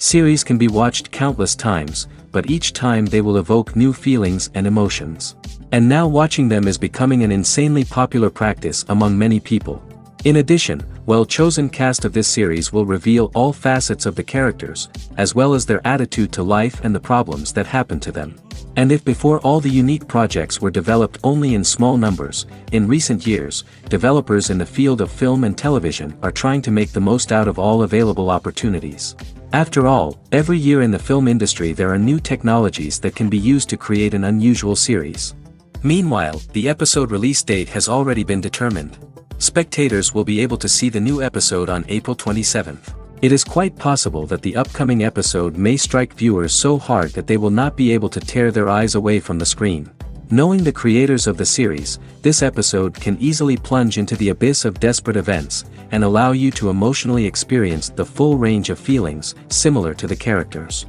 Series can be watched countless times, but each time they will evoke new feelings and emotions. And now watching them is becoming an insanely popular practice among many people. In addition, well-chosen cast of this series will reveal all facets of the characters, as well as their attitude to life and the problems that happen to them. And if before all the unique projects were developed only in small numbers, in recent years, developers in the field of film and television are trying to make the most out of all available opportunities. After all, every year in the film industry there are new technologies that can be used to create an unusual series. Meanwhile, the episode release date has already been determined. Spectators will be able to see the new episode on April 27th. It is quite possible that the upcoming episode may strike viewers so hard that they will not be able to tear their eyes away from the screen. Knowing the creators of the series, this episode can easily plunge into the abyss of desperate events, and allow you to emotionally experience the full range of feelings similar to the characters.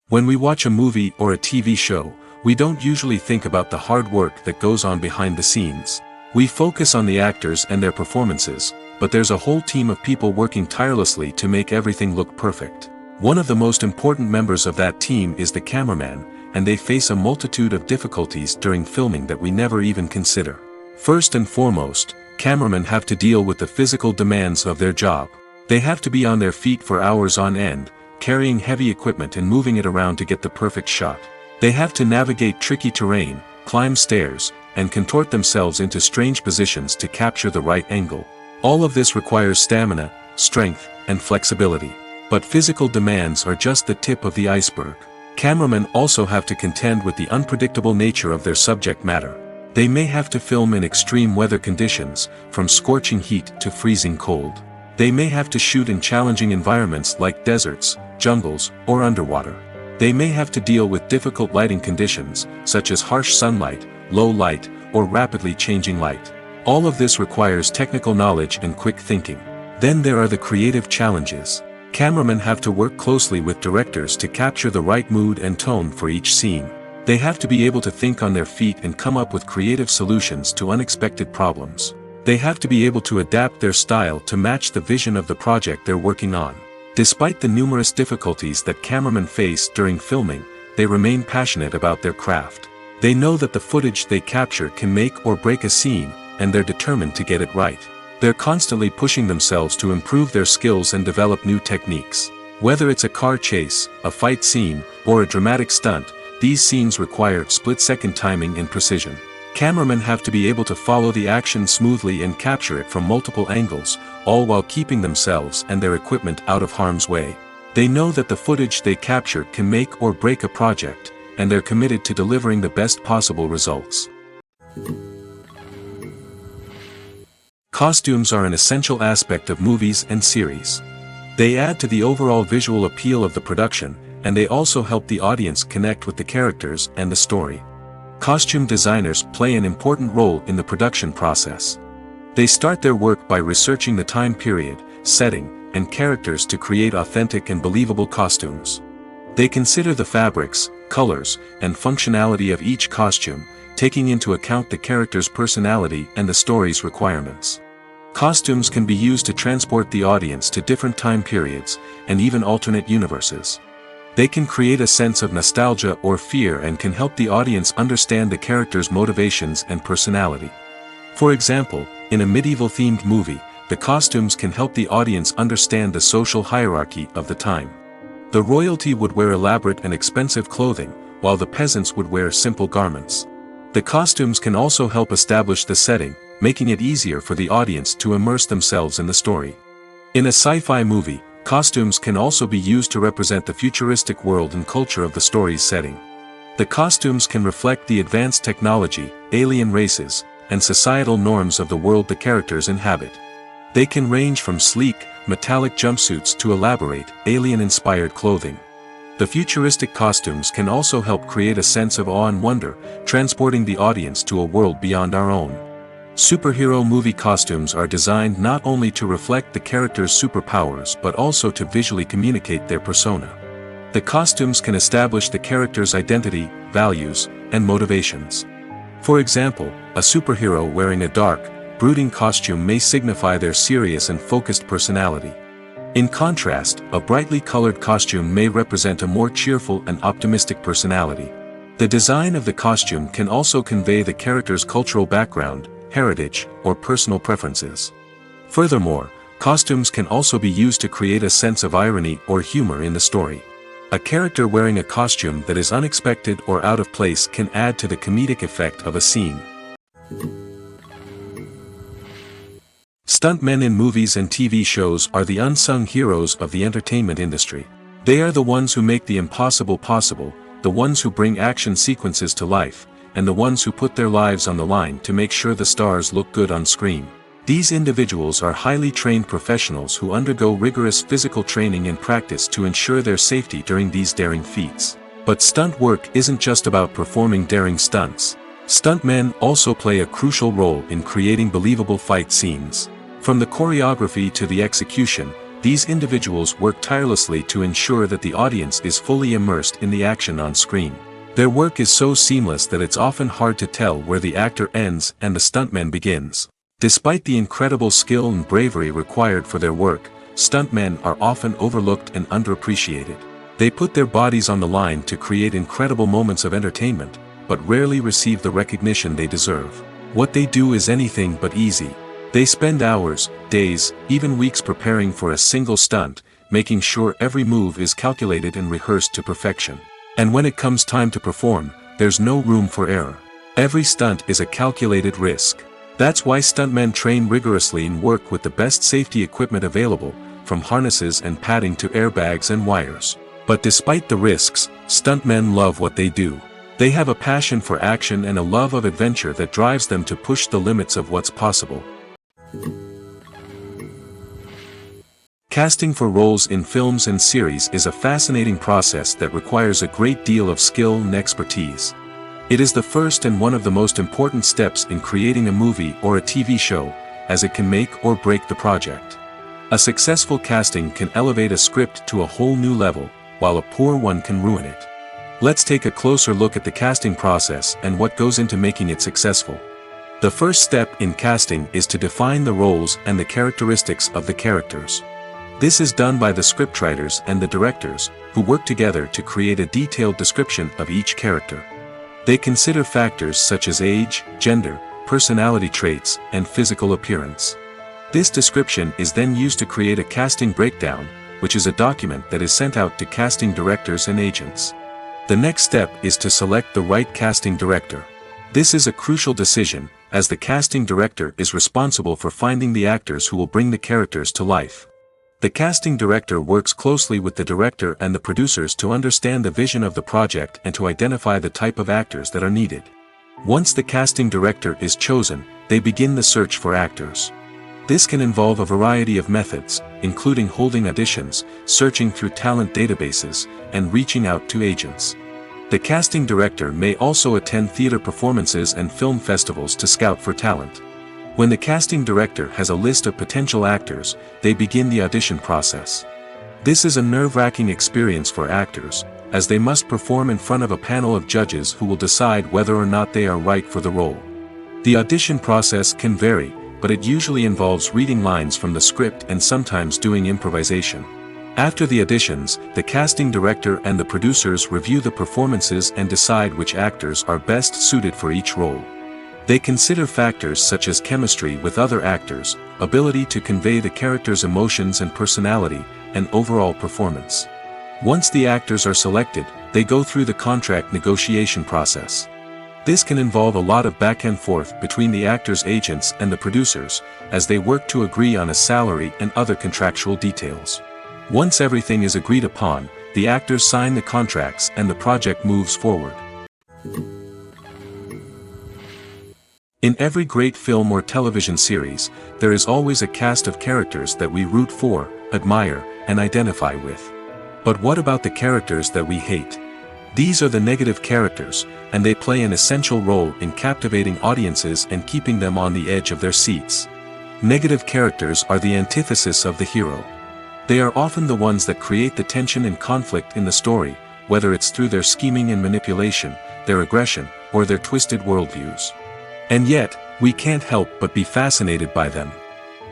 When we watch a movie or a TV show, we don't usually think about the hard work that goes on behind the scenes. We focus on the actors and their performances, but there's a whole team of people working tirelessly to make everything look perfect. One of the most important members of that team is the cameraman, and they face a multitude of difficulties during filming that we never even consider. First and foremost, cameramen have to deal with the physical demands of their job. They have to be on their feet for hours on end, carrying heavy equipment and moving it around to get the perfect shot. They have to navigate tricky terrain, climb stairs, and contort themselves into strange positions to capture the right angle. All of this requires stamina, strength, and flexibility. But physical demands are just the tip of the iceberg. Cameramen also have to contend with the unpredictable nature of their subject matter. They may have to film in extreme weather conditions, from scorching heat to freezing cold. They may have to shoot in challenging environments like deserts, jungles, or underwater. They may have to deal with difficult lighting conditions, such as harsh sunlight, low light, or rapidly changing light. All of this requires technical knowledge and quick thinking. Then there are the creative challenges. Cameramen have to work closely with directors to capture the right mood and tone for each scene. They have to be able to think on their feet and come up with creative solutions to unexpected problems. They have to be able to adapt their style to match the vision of the project they're working on. Despite the numerous difficulties that cameramen face during filming, they remain passionate about their craft. They know that the footage they capture can make or break a scene, and they're determined to get it right. They're constantly pushing themselves to improve their skills and develop new techniques. Whether it's a car chase, a fight scene, or a dramatic stunt, these scenes require split-second timing and precision. Cameramen have to be able to follow the action smoothly and capture it from multiple angles, all while keeping themselves and their equipment out of harm's way. They know that the footage they capture can make or break a project, and they're committed to delivering the best possible results. Costumes are an essential aspect of movies and series. They add to the overall visual appeal of the production, and they also help the audience connect with the characters and the story. Costume designers play an important role in the production process. They start their work by researching the time period, setting, and characters to create authentic and believable costumes. They consider the fabrics, colors, and functionality of each costume, taking into account the character's personality and the story's requirements. Costumes can be used to transport the audience to different time periods, and even alternate universes. They can create a sense of nostalgia or fear and can help the audience understand the character's motivations and personality. For example, in a medieval-themed movie, the costumes can help the audience understand the social hierarchy of the time. The royalty would wear elaborate and expensive clothing, while the peasants would wear simple garments. The costumes can also help establish the setting, making it easier for the audience to immerse themselves in the story. In a sci-fi movie, costumes can also be used to represent the futuristic world and culture of the story's setting. The costumes can reflect the advanced technology, alien races, and societal norms of the world the characters inhabit. They can range from sleek, metallic jumpsuits to elaborate, alien-inspired clothing. The futuristic costumes can also help create a sense of awe and wonder, transporting the audience to a world beyond our own. Superhero movie costumes are designed not only to reflect the character's superpowers but also to visually communicate their persona. The costumes can establish the character's identity, values, and motivations. For example, a superhero wearing a dark, brooding costume may signify their serious and focused personality. In contrast, a brightly colored costume may represent a more cheerful and optimistic personality. The design of the costume can also convey the character's cultural background, heritage, or personal preferences. Furthermore, costumes can also be used to create a sense of irony or humor in the story. A character wearing a costume that is unexpected or out of place can add to the comedic effect of a scene. Stuntmen in movies and TV shows are the unsung heroes of the entertainment industry. They are the ones who make the impossible possible, the ones who bring action sequences to life, and the ones who put their lives on the line to make sure the stars look good on screen. These individuals are highly trained professionals who undergo rigorous physical training and practice to ensure their safety during these daring feats. But stunt work isn't just about performing daring stunts. Stuntmen also play a crucial role in creating believable fight scenes. From the choreography to the execution, these individuals work tirelessly to ensure that the audience is fully immersed in the action on screen. Their work is so seamless that it's often hard to tell where the actor ends and the stuntman begins. Despite the incredible skill and bravery required for their work, stuntmen are often overlooked and underappreciated. They put their bodies on the line to create incredible moments of entertainment, but rarely receive the recognition they deserve. What they do is anything but easy. They spend hours, days, even weeks preparing for a single stunt, making sure every move is calculated and rehearsed to perfection. And when it comes time to perform, there's no room for error. Every stunt is a calculated risk. That's why stuntmen train rigorously and work with the best safety equipment available, from harnesses and padding to airbags and wires. But despite the risks, stuntmen love what they do. They have a passion for action and a love of adventure that drives them to push the limits of what's possible. Casting for roles in films and series is a fascinating process that requires a great deal of skill and expertise. It is the first and one of the most important steps in creating a movie or a TV show, as it can make or break the project. A successful casting can elevate a script to a whole new level, while a poor one can ruin it. Let's take a closer look at the casting process and what goes into making it successful. The first step in casting is to define the roles and the characteristics of the characters. This is done by the scriptwriters and the directors, who work together to create a detailed description of each character. They consider factors such as age, gender, personality traits, and physical appearance. This description is then used to create a casting breakdown, which is a document that is sent out to casting directors and agents. The next step is to select the right casting director. This is a crucial decision, as the casting director is responsible for finding the actors who will bring the characters to life. The casting director works closely with the director and the producers to understand the vision of the project and to identify the type of actors that are needed. Once the casting director is chosen, they begin the search for actors. This can involve a variety of methods, including holding auditions, searching through talent databases, and reaching out to agents. The casting director may also attend theater performances and film festivals to scout for talent. When the casting director has a list of potential actors, they begin the audition process. This is a nerve-wracking experience for actors, as they must perform in front of a panel of judges who will decide whether or not they are right for the role. The audition process can vary, but it usually involves reading lines from the script and sometimes doing improvisation. After the auditions, the casting director and the producers review the performances and decide which actors are best suited for each role. They consider factors such as chemistry with other actors, ability to convey the character's emotions and personality, and overall performance. Once the actors are selected, they go through the contract negotiation process. This can involve a lot of back and forth between the actors' agents and the producers, as they work to agree on a salary and other contractual details. Once everything is agreed upon, the actors sign the contracts and the project moves forward. In every great film or television series, there is always a cast of characters that we root for, admire, and identify with. But what about the characters that we hate? These are the negative characters, and they play an essential role in captivating audiences and keeping them on the edge of their seats. Negative characters are the antithesis of the hero. They are often the ones that create the tension and conflict in the story, whether it's through their scheming and manipulation, their aggression, or their twisted worldviews. And yet, we can't help but be fascinated by them.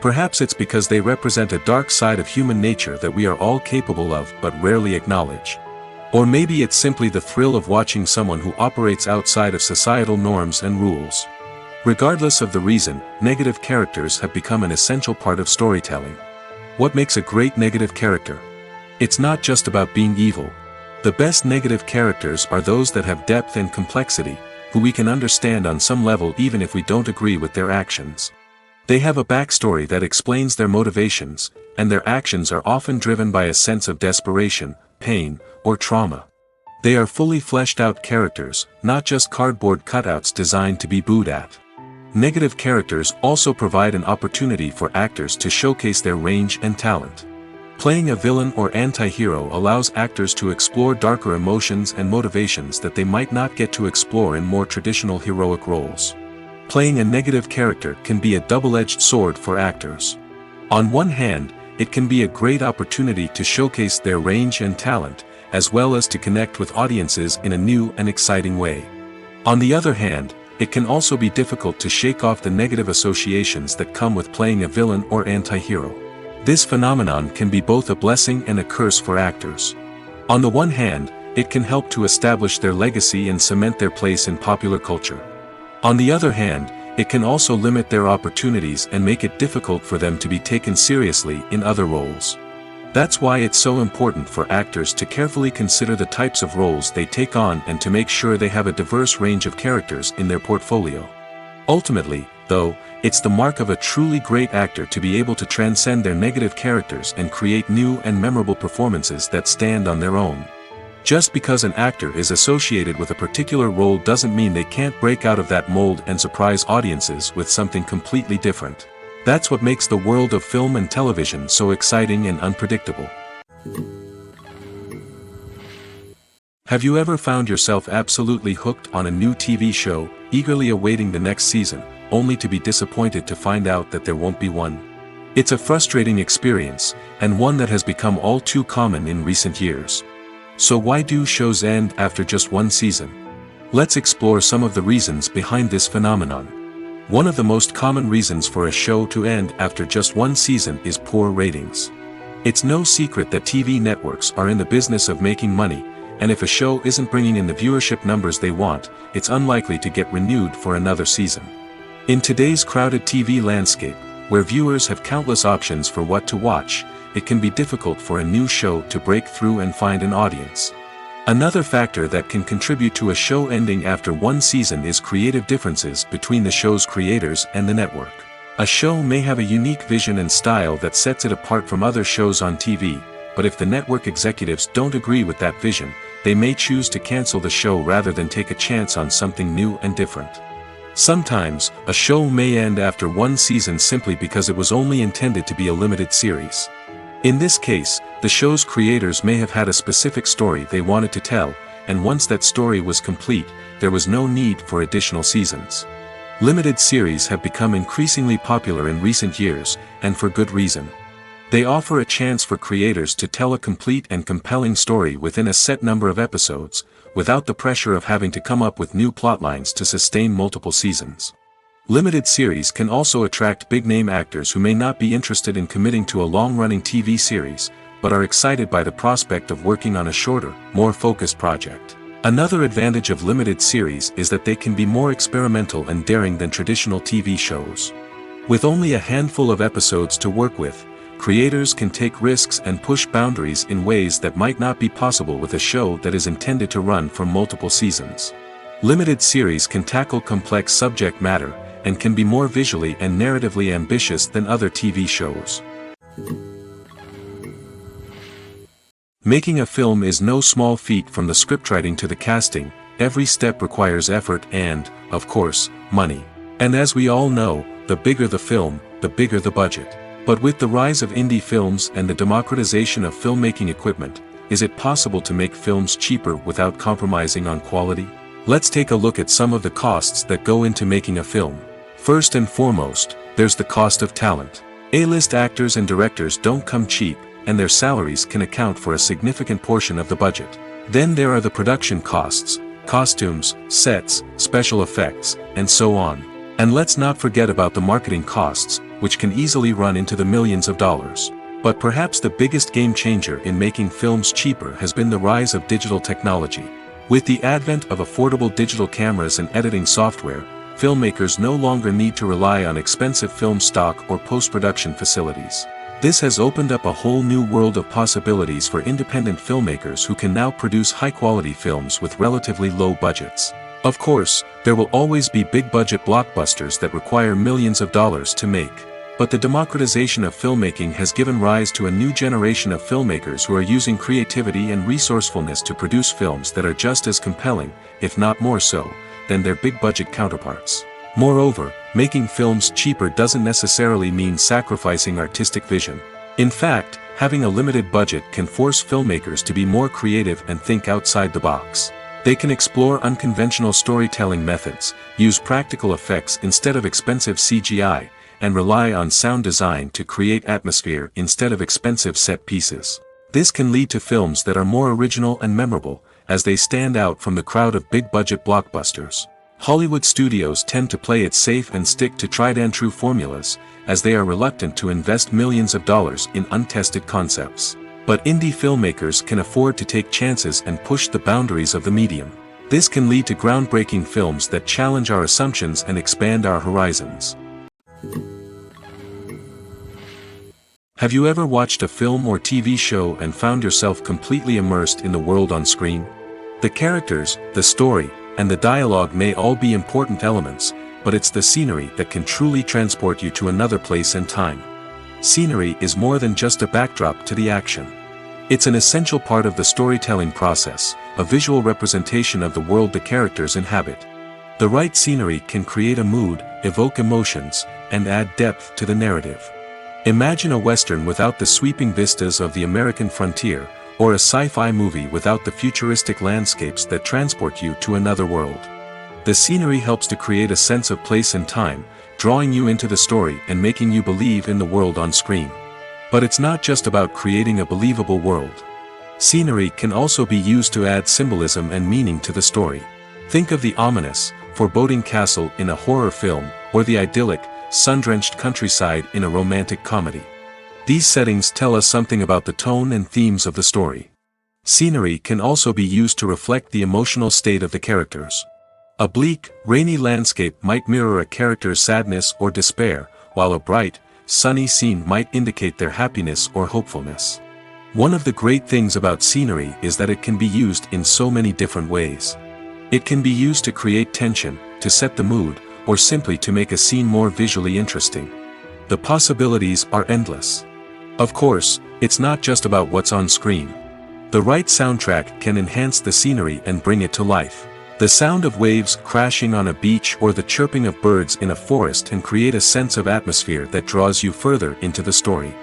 Perhaps it's because they represent a dark side of human nature that we are all capable of but rarely acknowledge. Or maybe it's simply the thrill of watching someone who operates outside of societal norms and rules. Regardless of the reason, negative characters have become an essential part of storytelling. What makes a great negative character? It's not just about being evil. The best negative characters are those that have depth and complexity, who we can understand on some level even if we don't agree with their actions. They have a backstory that explains their motivations, and their actions are often driven by a sense of desperation, pain, or trauma. They are fully fleshed out characters, not just cardboard cutouts designed to be booed at. Negative characters also provide an opportunity for actors to showcase their range and talent. Playing a villain or anti-hero allows actors to explore darker emotions and motivations that they might not get to explore in more traditional heroic roles. Playing a negative character can be a double-edged sword for actors. On one hand, it can be a great opportunity to showcase their range and talent, as well as to connect with audiences in a new and exciting way. On the other hand, it can also be difficult to shake off the negative associations that come with playing a villain or anti-hero. This phenomenon can be both a blessing and a curse for actors. On the one hand, it can help to establish their legacy and cement their place in popular culture. On the other hand, it can also limit their opportunities and make it difficult for them to be taken seriously in other roles. That's why it's so important for actors to carefully consider the types of roles they take on and to make sure they have a diverse range of characters in their portfolio. Ultimately, though, it's the mark of a truly great actor to be able to transcend their negative characters and create new and memorable performances that stand on their own. Just because an actor is associated with a particular role doesn't mean they can't break out of that mold and surprise audiences with something completely different. That's what makes the world of film and television so exciting and unpredictable. Have you ever found yourself absolutely hooked on a new TV show, eagerly awaiting the next season, only to be disappointed to find out that there won't be one? It's a frustrating experience, and one that has become all too common in recent years. So why do shows end after just one season? Let's explore some of the reasons behind this phenomenon. One of the most common reasons for a show to end after just one season is poor ratings. It's no secret that TV networks are in the business of making money, and if a show isn't bringing in the viewership numbers they want, it's unlikely to get renewed for another season. In today's crowded TV landscape, where viewers have countless options for what to watch, it can be difficult for a new show to break through and find an audience. Another factor that can contribute to a show ending after one season is creative differences between the show's creators and the network. A show may have a unique vision and style that sets it apart from other shows on TV, but if the network executives don't agree with that vision, they may choose to cancel the show rather than take a chance on something new and different. Sometimes, a show may end after one season simply because it was only intended to be a limited series. In this case, the show's creators may have had a specific story they wanted to tell, and once that story was complete, there was no need for additional seasons. Limited series have become increasingly popular in recent years, and for good reason. They offer a chance for creators to tell a complete and compelling story within a set number of episodes, without the pressure of having to come up with new plotlines to sustain multiple seasons. Limited series can also attract big-name actors who may not be interested in committing to a long-running TV series, but are excited by the prospect of working on a shorter, more focused project. Another advantage of limited series is that they can be more experimental and daring than traditional TV shows. With only a handful of episodes to work with, creators can take risks and push boundaries in ways that might not be possible with a show that is intended to run for multiple seasons. Limited series can tackle complex subject matter, and can be more visually and narratively ambitious than other TV shows. Making a film is no small feat. From the scriptwriting to the casting, every step requires effort and, of course, money. And as we all know, the bigger the film, the bigger the budget. But with the rise of indie films and the democratization of filmmaking equipment, is it possible to make films cheaper without compromising on quality? Let's take a look at some of the costs that go into making a film. First and foremost, there's the cost of talent. A-list actors and directors don't come cheap, and their salaries can account for a significant portion of the budget. Then there are the production costs, costumes, sets, special effects, and so on. And let's not forget about the marketing costs, which can easily run into the millions of dollars. But perhaps the biggest game changer in making films cheaper has been the rise of digital technology. With the advent of affordable digital cameras and editing software, filmmakers no longer need to rely on expensive film stock or post-production facilities. This has opened up a whole new world of possibilities for independent filmmakers who can now produce high-quality films with relatively low budgets. Of course, there will always be big-budget blockbusters that require millions of dollars to make. But the democratization of filmmaking has given rise to a new generation of filmmakers who are using creativity and resourcefulness to produce films that are just as compelling, if not more so, than their big-budget counterparts. Moreover, making films cheaper doesn't necessarily mean sacrificing artistic vision. In fact, having a limited budget can force filmmakers to be more creative and think outside the box. They can explore unconventional storytelling methods, use practical effects instead of expensive CGI, and rely on sound design to create atmosphere instead of expensive set pieces. This can lead to films that are more original and memorable, as they stand out from the crowd of big-budget blockbusters. Hollywood studios tend to play it safe and stick to tried-and-true formulas, as they are reluctant to invest millions of dollars in untested concepts. But indie filmmakers can afford to take chances and push the boundaries of the medium. This can lead to groundbreaking films that challenge our assumptions and expand our horizons. Have you ever watched a film or TV show and found yourself completely immersed in the world on screen? The characters, the story, and the dialogue may all be important elements, but it's the scenery that can truly transport you to another place and time. Scenery is more than just a backdrop to the action. It's an essential part of the storytelling process, a visual representation of the world the characters inhabit. The right scenery can create a mood, evoke emotions, and add depth to the narrative. Imagine a Western without the sweeping vistas of the American frontier, or a sci-fi movie without the futuristic landscapes that transport you to another world. The scenery helps to create a sense of place and time, drawing you into the story and making you believe in the world on screen. But it's not just about creating a believable world. Scenery can also be used to add symbolism and meaning to the story. Think of the ominous, foreboding castle in a horror film, or the idyllic, sun-drenched countryside in a romantic comedy. These settings tell us something about the tone and themes of the story. Scenery can also be used to reflect the emotional state of the characters. A bleak, rainy landscape might mirror a character's sadness or despair, while a bright, sunny scene might indicate their happiness or hopefulness. One of the great things about scenery is that it can be used in so many different ways. It can be used to create tension, to set the mood, or simply to make a scene more visually interesting. The possibilities are endless. Of course, it's not just about what's on screen. The right soundtrack can enhance the scenery and bring it to life. The sound of waves crashing on a beach or the chirping of birds in a forest can create a sense of atmosphere that draws you further into the story.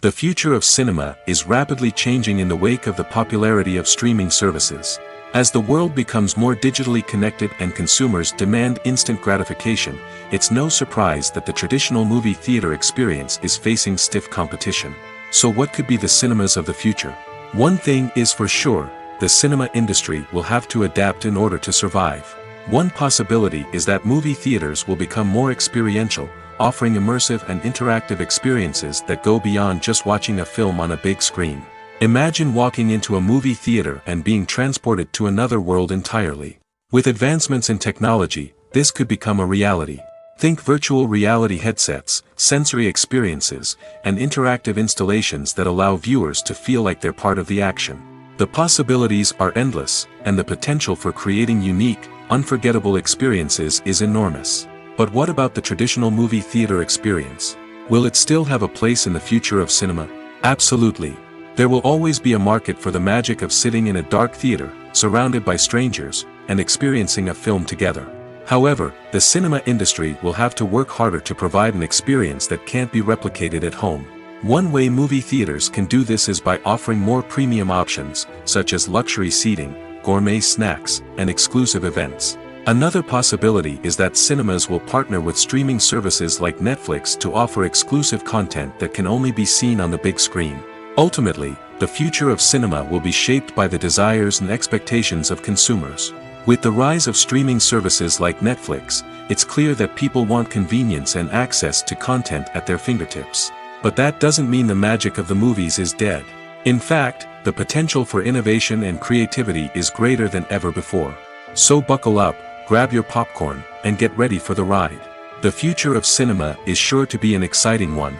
The future of cinema is rapidly changing in the wake of the popularity of streaming services. As the world becomes more digitally connected and consumers demand instant gratification, it's no surprise that the traditional movie theater experience is facing stiff competition. So what could be the cinemas of the future? One thing is for sure, the cinema industry will have to adapt in order to survive. One possibility is that movie theaters will become more experiential, offering immersive and interactive experiences that go beyond just watching a film on a big screen. Imagine walking into a movie theater and being transported to another world entirely. With advancements in technology, this could become a reality. Think virtual reality headsets, sensory experiences, and interactive installations that allow viewers to feel like they're part of the action. The possibilities are endless, and the potential for creating unique, unforgettable experiences is enormous. But what about the traditional movie theater experience? Will it still have a place in the future of cinema? Absolutely. There will always be a market for the magic of sitting in a dark theater, surrounded by strangers, and experiencing a film together. However, the cinema industry will have to work harder to provide an experience that can't be replicated at home. One way movie theaters can do this is by offering more premium options, such as luxury seating, gourmet snacks, and exclusive events. Another possibility is that cinemas will partner with streaming services like Netflix to offer exclusive content that can only be seen on the big screen. Ultimately, the future of cinema will be shaped by the desires and expectations of consumers. With the rise of streaming services like Netflix, it's clear that people want convenience and access to content at their fingertips. But that doesn't mean the magic of the movies is dead. In fact, the potential for innovation and creativity is greater than ever before. So buckle up, grab your popcorn, and get ready for the ride. The future of cinema is sure to be an exciting one.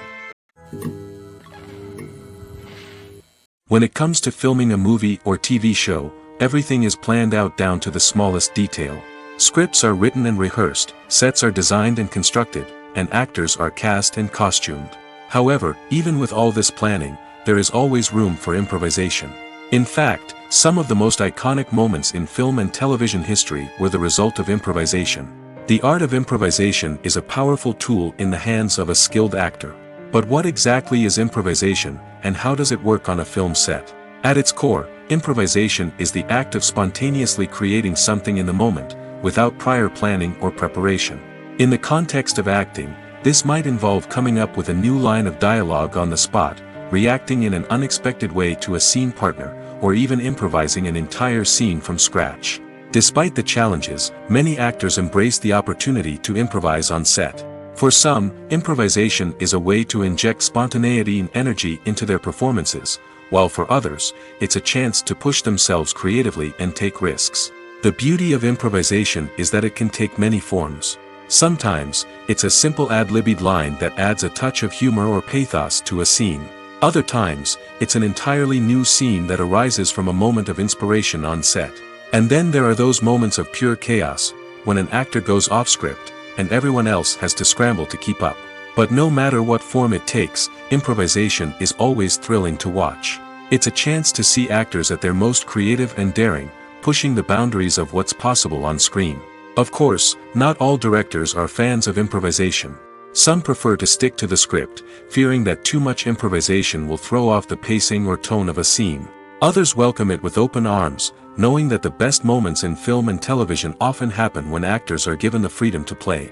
When it comes to filming a movie or TV show, everything is planned out down to the smallest detail. Scripts are written and rehearsed, sets are designed and constructed, and actors are cast and costumed. However, even with all this planning, there is always room for improvisation. In fact, some of the most iconic moments in film and television history were the result of improvisation. The art of improvisation is a powerful tool in the hands of a skilled actor. But what exactly is improvisation, and how does it work on a film set? At its core, improvisation is the act of spontaneously creating something in the moment, without prior planning or preparation. In the context of acting, this might involve coming up with a new line of dialogue on the spot, reacting in an unexpected way to a scene partner, or even improvising an entire scene from scratch. Despite the challenges, many actors embrace the opportunity to improvise on set. For some, improvisation is a way to inject spontaneity and energy into their performances, while for others, it's a chance to push themselves creatively and take risks. The beauty of improvisation is that it can take many forms. Sometimes, it's a simple ad-libbed line that adds a touch of humor or pathos to a scene. Other times, it's an entirely new scene that arises from a moment of inspiration on set. And then there are those moments of pure chaos, when an actor goes off script, and everyone else has to scramble to keep up. But no matter what form it takes, improvisation is always thrilling to watch. It's a chance to see actors at their most creative and daring, pushing the boundaries of what's possible on screen. Of course, not all directors are fans of improvisation. Some prefer to stick to the script, fearing that too much improvisation will throw off the pacing or tone of a scene. Others welcome it with open arms, knowing that the best moments in film and television often happen when actors are given the freedom to play.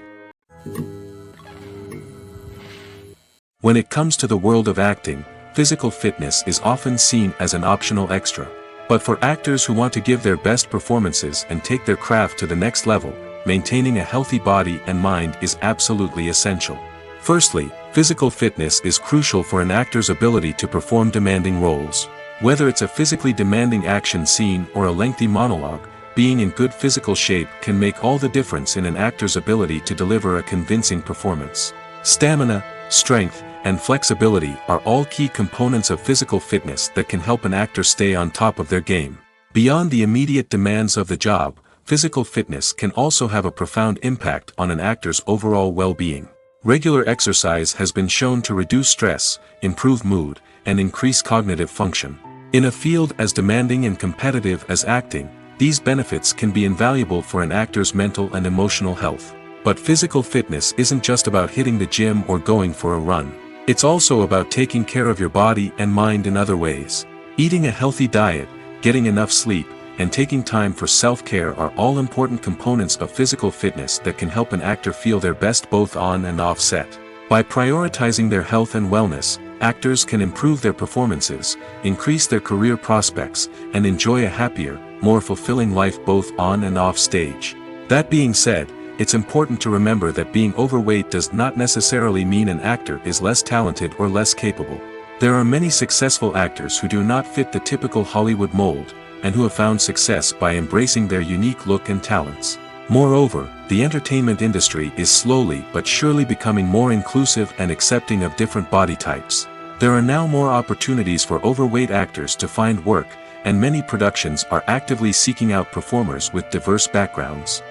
When it comes to the world of acting, physical fitness is often seen as an optional extra. But for actors who want to give their best performances and take their craft to the next level, maintaining a healthy body and mind is absolutely essential. Firstly, physical fitness is crucial for an actor's ability to perform demanding roles. Whether it's a physically demanding action scene or a lengthy monologue, being in good physical shape can make all the difference in an actor's ability to deliver a convincing performance. Stamina, strength, and flexibility are all key components of physical fitness that can help an actor stay on top of their game. Beyond the immediate demands of the job, physical fitness can also have a profound impact on an actor's overall well-being. Regular exercise has been shown to reduce stress, improve mood, and increase cognitive function. In a field as demanding and competitive as acting, these benefits can be invaluable for an actor's mental and emotional health. But physical fitness isn't just about hitting the gym or going for a run. It's also about taking care of your body and mind in other ways. Eating a healthy diet, getting enough sleep, and taking time for self-care are all important components of physical fitness that can help an actor feel their best both on and off set. By prioritizing their health and wellness, actors can improve their performances, increase their career prospects, and enjoy a happier, more fulfilling life both on and off stage. That being said, it's important to remember that being overweight does not necessarily mean an actor is less talented or less capable. There are many successful actors who do not fit the typical Hollywood mold, and who have found success by embracing their unique look and talents. Moreover, the entertainment industry is slowly but surely becoming more inclusive and accepting of different body types. There are now more opportunities for overweight actors to find work, and many productions are actively seeking out performers with diverse backgrounds.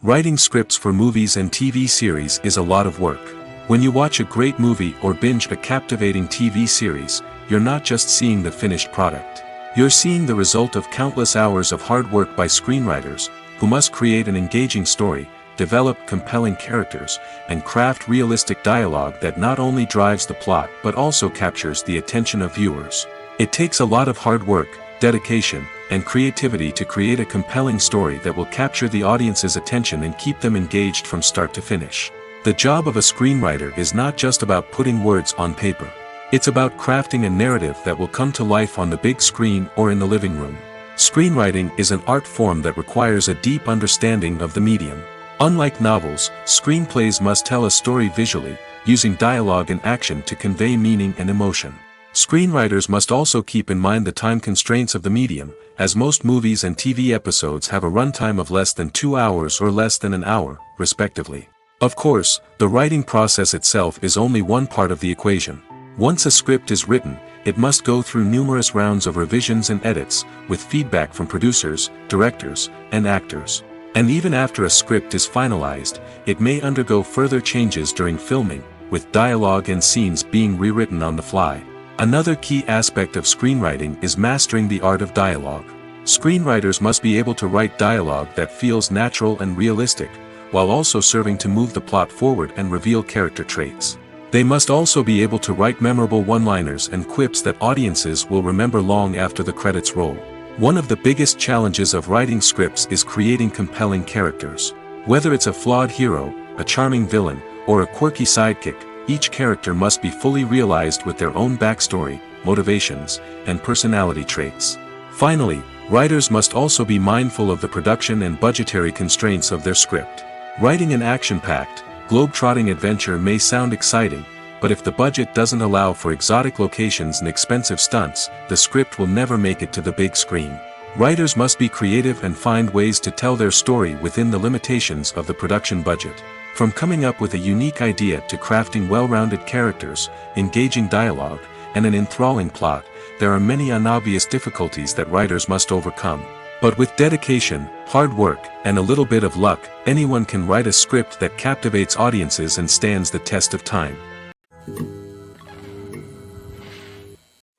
Writing scripts for movies and TV series is a lot of work. When you watch a great movie or binge a captivating TV series, you're not just seeing the finished product. You're seeing the result of countless hours of hard work by screenwriters, who must create an engaging story, develop compelling characters, and craft realistic dialogue that not only drives the plot but also captures the attention of viewers. It takes a lot of hard work, dedication, and creativity to create a compelling story that will capture the audience's attention and keep them engaged from start to finish. The job of a screenwriter is not just about putting words on paper. It's about crafting a narrative that will come to life on the big screen or in the living room. Screenwriting is an art form that requires a deep understanding of the medium. Unlike novels, screenplays must tell a story visually, using dialogue and action to convey meaning and emotion. Screenwriters must also keep in mind the time constraints of the medium, as most movies and TV episodes have a runtime of less than 2 hours or less than an hour, respectively. Of course, the writing process itself is only one part of the equation. Once a script is written, it must go through numerous rounds of revisions and edits, with feedback from producers, directors, and actors. And even after a script is finalized, it may undergo further changes during filming, with dialogue and scenes being rewritten on the fly. Another key aspect of screenwriting is mastering the art of dialogue. Screenwriters must be able to write dialogue that feels natural and realistic, while also serving to move the plot forward and reveal character traits. They must also be able to write memorable one-liners and quips that audiences will remember long after the credits roll. One of the biggest challenges of writing scripts is creating compelling characters. Whether it's a flawed hero, a charming villain, or a quirky sidekick, each character must be fully realized with their own backstory, motivations, and personality traits. Finally, writers must also be mindful of the production and budgetary constraints of their script. Writing an action-packed, globe-trotting adventure may sound exciting, but if the budget doesn't allow for exotic locations and expensive stunts, the script will never make it to the big screen. Writers must be creative and find ways to tell their story within the limitations of the production budget. From coming up with a unique idea to crafting well-rounded characters, engaging dialogue, and an enthralling plot, there are many unobvious difficulties that writers must overcome. But with dedication, hard work, and a little bit of luck, anyone can write a script that captivates audiences and stands the test of time.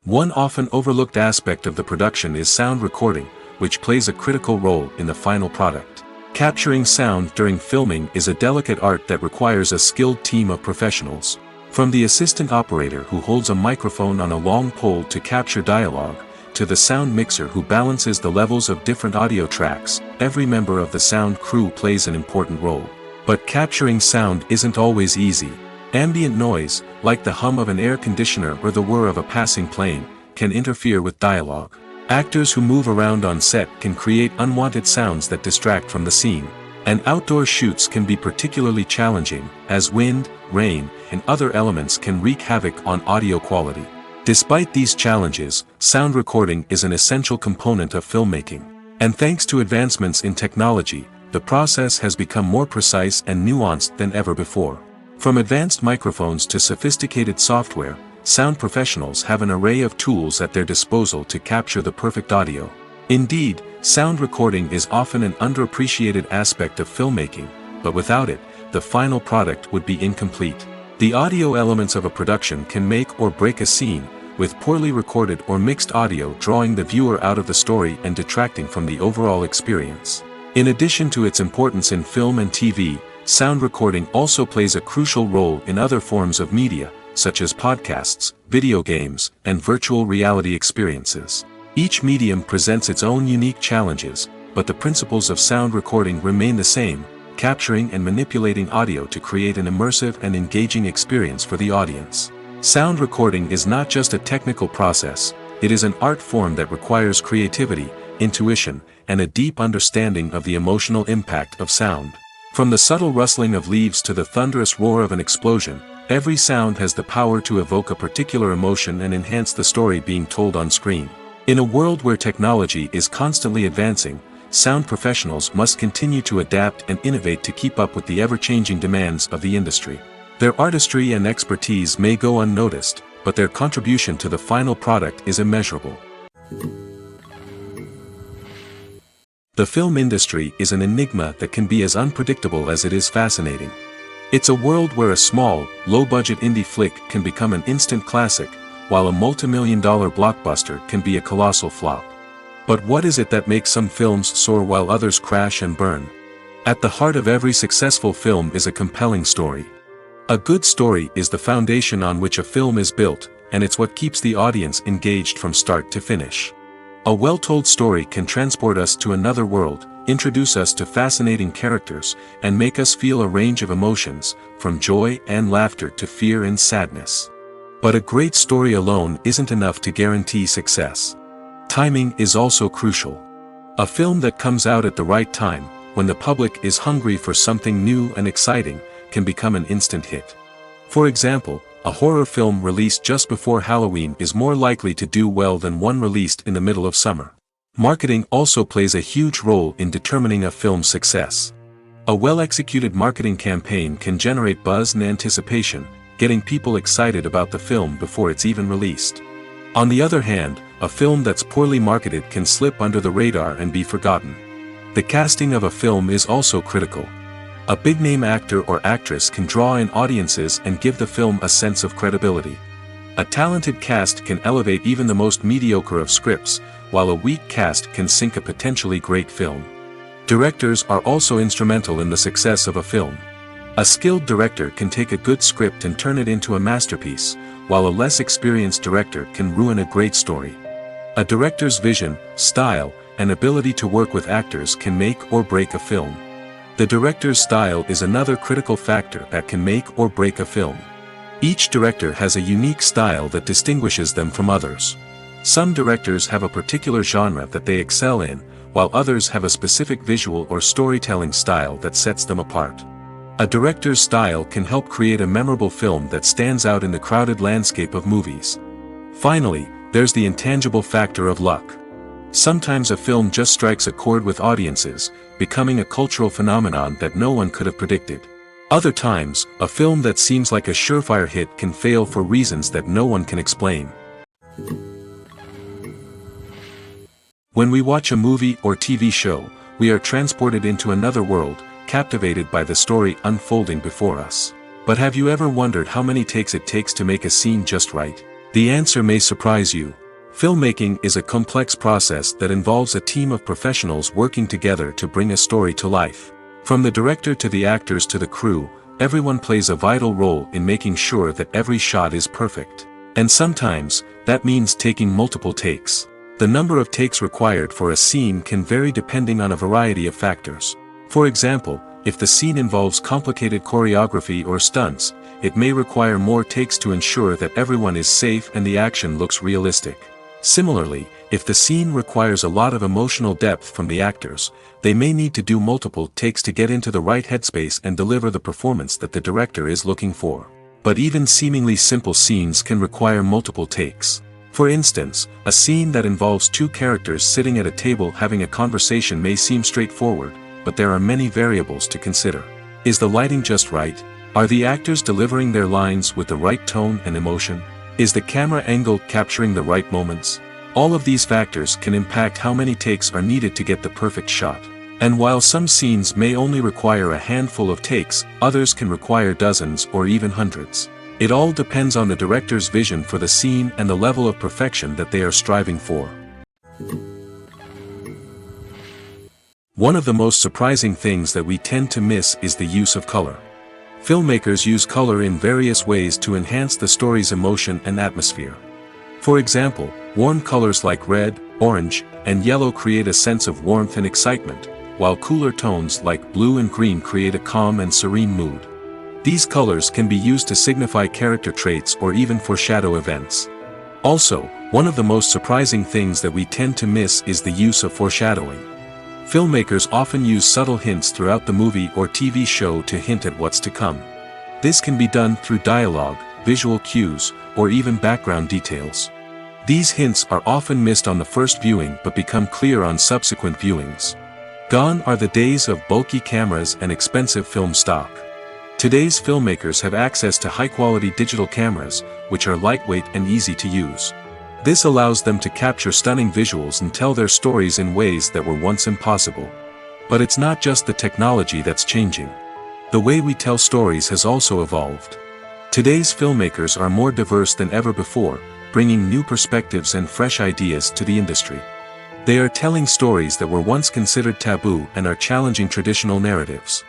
One often overlooked aspect of the production is sound recording, which plays a critical role in the final product. Capturing sound during filming is a delicate art that requires a skilled team of professionals. From the assistant operator who holds a microphone on a long pole to capture dialogue, to the sound mixer who balances the levels of different audio tracks, every member of the sound crew plays an important role. But capturing sound isn't always easy. Ambient noise, like the hum of an air conditioner or the whir of a passing plane, can interfere with dialogue. Actors who move around on set can create unwanted sounds that distract from the scene. And outdoor shoots can be particularly challenging, as wind, rain, and other elements can wreak havoc on audio quality. Despite these challenges, sound recording is an essential component of filmmaking. And thanks to advancements in technology, the process has become more precise and nuanced than ever before. From advanced microphones to sophisticated software, sound professionals have an array of tools at their disposal to capture the perfect audio. Indeed, sound recording is often an underappreciated aspect of filmmaking, but without it, the final product would be incomplete. The audio elements of a production can make or break a scene, with poorly recorded or mixed audio drawing the viewer out of the story and detracting from the overall experience. In addition to its importance in film and TV, sound recording also plays a crucial role in other forms of media, such as podcasts, video games, and virtual reality experiences. Each medium presents its own unique challenges, but the principles of sound recording remain the same, capturing and manipulating audio to create an immersive and engaging experience for the audience. Sound recording is not just a technical process, it is an art form that requires creativity, intuition, and a deep understanding of the emotional impact of sound. From the subtle rustling of leaves to the thunderous roar of an explosion, every sound has the power to evoke a particular emotion and enhance the story being told on screen. In a world where technology is constantly advancing, sound professionals must continue to adapt and innovate to keep up with the ever-changing demands of the industry. Their artistry and expertise may go unnoticed, but their contribution to the final product is immeasurable. The film industry is an enigma that can be as unpredictable as it is fascinating. It's a world where a small, low-budget indie flick can become an instant classic, while a multi-million-dollar blockbuster can be a colossal flop. But what is it that makes some films soar while others crash and burn? At the heart of every successful film is a compelling story. A good story is the foundation on which a film is built, and it's what keeps the audience engaged from start to finish. A well-told story can transport us to another world, introduce us to fascinating characters, and make us feel a range of emotions, from joy and laughter to fear and sadness. But a great story alone isn't enough to guarantee success. Timing is also crucial. A film that comes out at the right time, when the public is hungry for something new and exciting, can become an instant hit. For example, a horror film released just before Halloween is more likely to do well than one released in the middle of summer. Marketing also plays a huge role in determining a film's success. A well-executed marketing campaign can generate buzz and anticipation, getting people excited about the film before it's even released. On the other hand, a film that's poorly marketed can slip under the radar and be forgotten. The casting of a film is also critical. A big-name actor or actress can draw in audiences and give the film a sense of credibility. A talented cast can elevate even the most mediocre of scripts, while a weak cast can sink a potentially great film. Directors are also instrumental in the success of a film. A skilled director can take a good script and turn it into a masterpiece, while a less experienced director can ruin a great story. A director's vision, style, and ability to work with actors can make or break a film. The director's style is another critical factor that can make or break a film. Each director has a unique style that distinguishes them from others. Some directors have a particular genre that they excel in, while others have a specific visual or storytelling style that sets them apart. A director's style can help create a memorable film that stands out in the crowded landscape of movies. Finally, there's the intangible factor of luck. Sometimes a film just strikes a chord with audiences, becoming a cultural phenomenon that no one could have predicted. Other times, a film that seems like a surefire hit can fail for reasons that no one can explain. When we watch a movie or TV show, we are transported into another world, captivated by the story unfolding before us. But have you ever wondered how many takes it takes to make a scene just right? The answer may surprise you. Filmmaking is a complex process that involves a team of professionals working together to bring a story to life. From the director to the actors to the crew, everyone plays a vital role in making sure that every shot is perfect. And sometimes, that means taking multiple takes. The number of takes required for a scene can vary depending on a variety of factors. For example, if the scene involves complicated choreography or stunts, it may require more takes to ensure that everyone is safe and the action looks realistic. Similarly, if the scene requires a lot of emotional depth from the actors, they may need to do multiple takes to get into the right headspace and deliver the performance that the director is looking for. But even seemingly simple scenes can require multiple takes. For instance, a scene that involves two characters sitting at a table having a conversation may seem straightforward, but there are many variables to consider. Is the lighting just right? Are the actors delivering their lines with the right tone and emotion? Is the camera angle capturing the right moments? All of these factors can impact how many takes are needed to get the perfect shot. And while some scenes may only require a handful of takes, others can require dozens or even hundreds. It all depends on the director's vision for the scene and the level of perfection that they are striving for. One of the most surprising things that we tend to miss is the use of color. Filmmakers use color in various ways to enhance the story's emotion and atmosphere. For example, warm colors like red, orange, and yellow create a sense of warmth and excitement, while cooler tones like blue and green create a calm and serene mood. These colors can be used to signify character traits or even foreshadow events. Also, one of the most surprising things that we tend to miss is the use of foreshadowing. Filmmakers often use subtle hints throughout the movie or TV show to hint at what's to come. This can be done through dialogue, visual cues, or even background details. These hints are often missed on the first viewing but become clear on subsequent viewings. Gone are the days of bulky cameras and expensive film stock. Today's filmmakers have access to high-quality digital cameras, which are lightweight and easy to use. This allows them to capture stunning visuals and tell their stories in ways that were once impossible. But it's not just the technology that's changing. The way we tell stories has also evolved. Today's filmmakers are more diverse than ever before, bringing new perspectives and fresh ideas to the industry. They are telling stories that were once considered taboo and are challenging traditional narratives.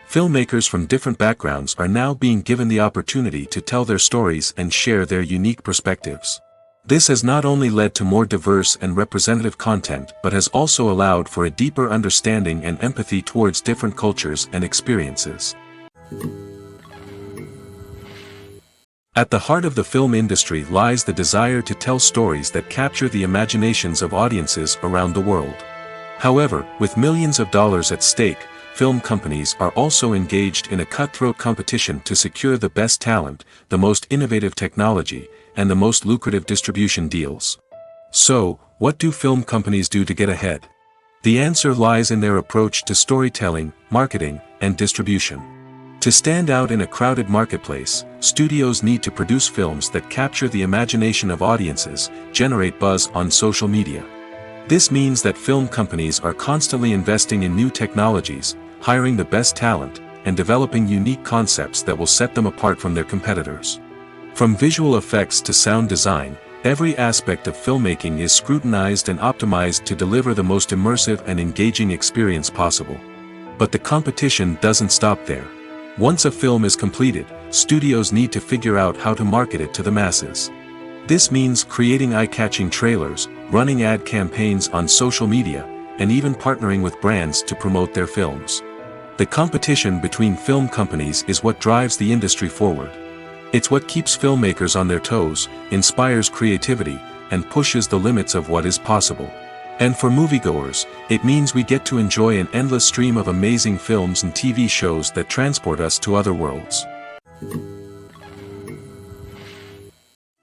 Filmmakers from different backgrounds are now being given the opportunity to tell their stories and share their unique perspectives. This has not only led to more diverse and representative content but has also allowed for a deeper understanding and empathy towards different cultures and experiences. At the heart of the film industry lies the desire to tell stories that capture the imaginations of audiences around the world. However, with millions of dollars at stake, film companies are also engaged in a cutthroat competition to secure the best talent, the most innovative technology, and the most lucrative distribution deals. So, what do film companies do to get ahead? The answer lies in their approach to storytelling, marketing, and distribution. To stand out in a crowded marketplace, studios need to produce films that capture the imagination of audiences, generate buzz on social media. This means that film companies are constantly investing in new technologies, hiring the best talent, and developing unique concepts that will set them apart from their competitors. From visual effects to sound design, every aspect of filmmaking is scrutinized and optimized to deliver the most immersive and engaging experience possible. But the competition doesn't stop there. Once a film is completed, studios need to figure out how to market it to the masses. This means creating eye-catching trailers, running ad campaigns on social media, and even partnering with brands to promote their films. The competition between film companies is what drives the industry forward. It's what keeps filmmakers on their toes, inspires creativity, and pushes the limits of what is possible. And for moviegoers, it means we get to enjoy an endless stream of amazing films and TV shows that transport us to other worlds.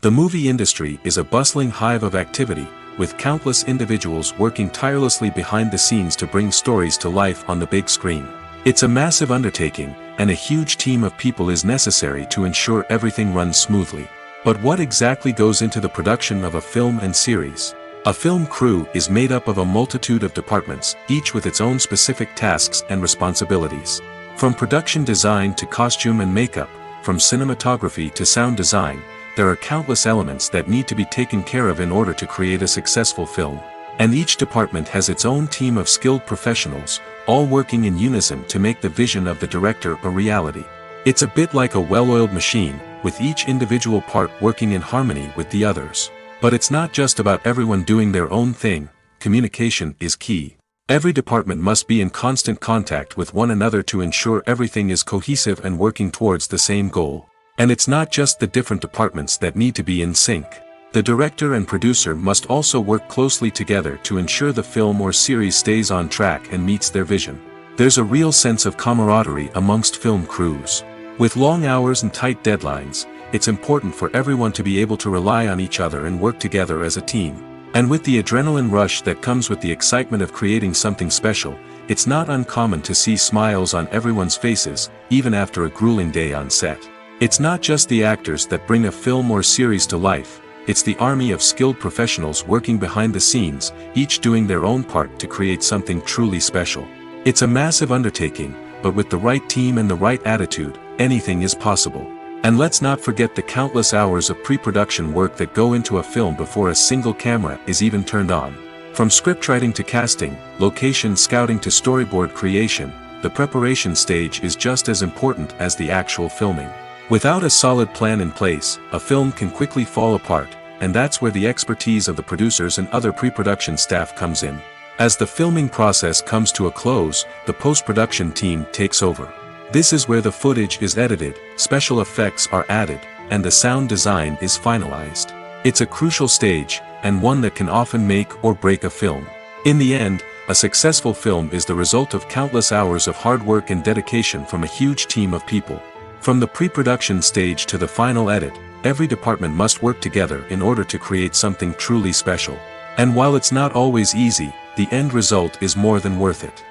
The movie industry is a bustling hive of activity, with countless individuals working tirelessly behind the scenes to bring stories to life on the big screen. It's a massive undertaking, and a huge team of people is necessary to ensure everything runs smoothly. But what exactly goes into the production of a film and series? A film crew is made up of a multitude of departments, each with its own specific tasks and responsibilities. From production design to costume and makeup, from cinematography to sound design, there are countless elements that need to be taken care of in order to create a successful film. And each department has its own team of skilled professionals, all working in unison to make the vision of the director a reality. It's a bit like a well-oiled machine, with each individual part working in harmony with the others. But it's not just about everyone doing their own thing. Communication is key. Every department must be in constant contact with one another to ensure everything is cohesive and working towards the same goal. And it's not just the different departments that need to be in sync. The director and producer must also work closely together to ensure the film or series stays on track and meets their vision. There's a real sense of camaraderie amongst film crews. With long hours and tight deadlines, it's important for everyone to be able to rely on each other and work together as a team. And with the adrenaline rush that comes with the excitement of creating something special, it's not uncommon to see smiles on everyone's faces, even after a grueling day on set. It's not just the actors that bring a film or series to life, it's the army of skilled professionals working behind the scenes, each doing their own part to create something truly special. It's a massive undertaking, but with the right team and the right attitude, anything is possible. And let's not forget the countless hours of pre-production work that go into a film before a single camera is even turned on. From scriptwriting to casting, location scouting to storyboard creation, the preparation stage is just as important as the actual filming. Without a solid plan in place, a film can quickly fall apart, and that's where the expertise of the producers and other pre-production staff comes in. As the filming process comes to a close, the post-production team takes over. This is where the footage is edited, special effects are added, and the sound design is finalized. It's a crucial stage, and one that can often make or break a film. In the end, a successful film is the result of countless hours of hard work and dedication from a huge team of people. From the pre-production stage to the final edit, every department must work together in order to create something truly special. And while it's not always easy, the end result is more than worth it.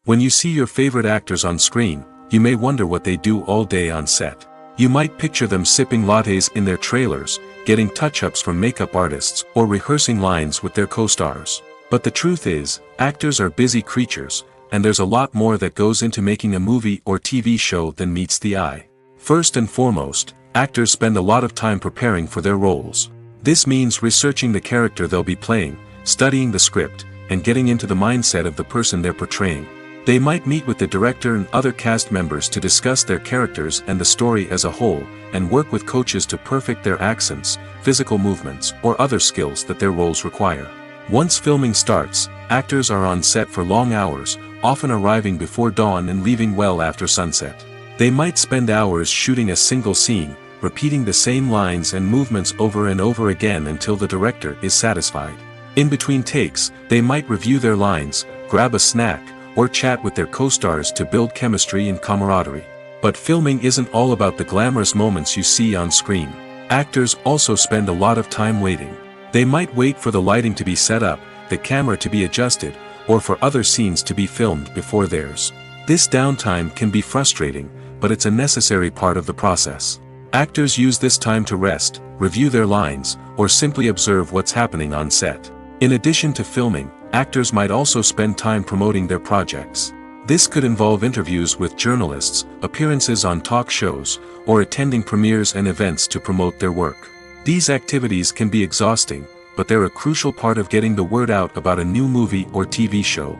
When you see your favorite actors on screen, you may wonder what they do all day on set. You might picture them sipping lattes in their trailers, getting touch-ups from makeup artists, or rehearsing lines with their co-stars. But the truth is, actors are busy creatures, and there's a lot more that goes into making a movie or TV show than meets the eye. First and foremost, actors spend a lot of time preparing for their roles. This means researching the character they'll be playing, studying the script, and getting into the mindset of the person they're portraying. They might meet with the director and other cast members to discuss their characters and the story as a whole, and work with coaches to perfect their accents, physical movements, or other skills that their roles require. Once filming starts, actors are on set for long hours, often arriving before dawn and leaving well after sunset. They might spend hours shooting a single scene, repeating the same lines and movements over and over again until the director is satisfied. In between takes, they might review their lines, grab a snack, or chat with their co-stars to build chemistry and camaraderie. But filming isn't all about the glamorous moments you see on screen. Actors also spend a lot of time waiting. They might wait for the lighting to be set up, the camera to be adjusted, or for other scenes to be filmed before theirs. This downtime can be frustrating, but it's a necessary part of the process. Actors use this time to rest, review their lines, or simply observe what's happening on set. In addition to filming, actors might also spend time promoting their projects. This could involve interviews with journalists, appearances on talk shows, or attending premieres and events to promote their work. These activities can be exhausting, but they're a crucial part of getting the word out about a new movie or TV show.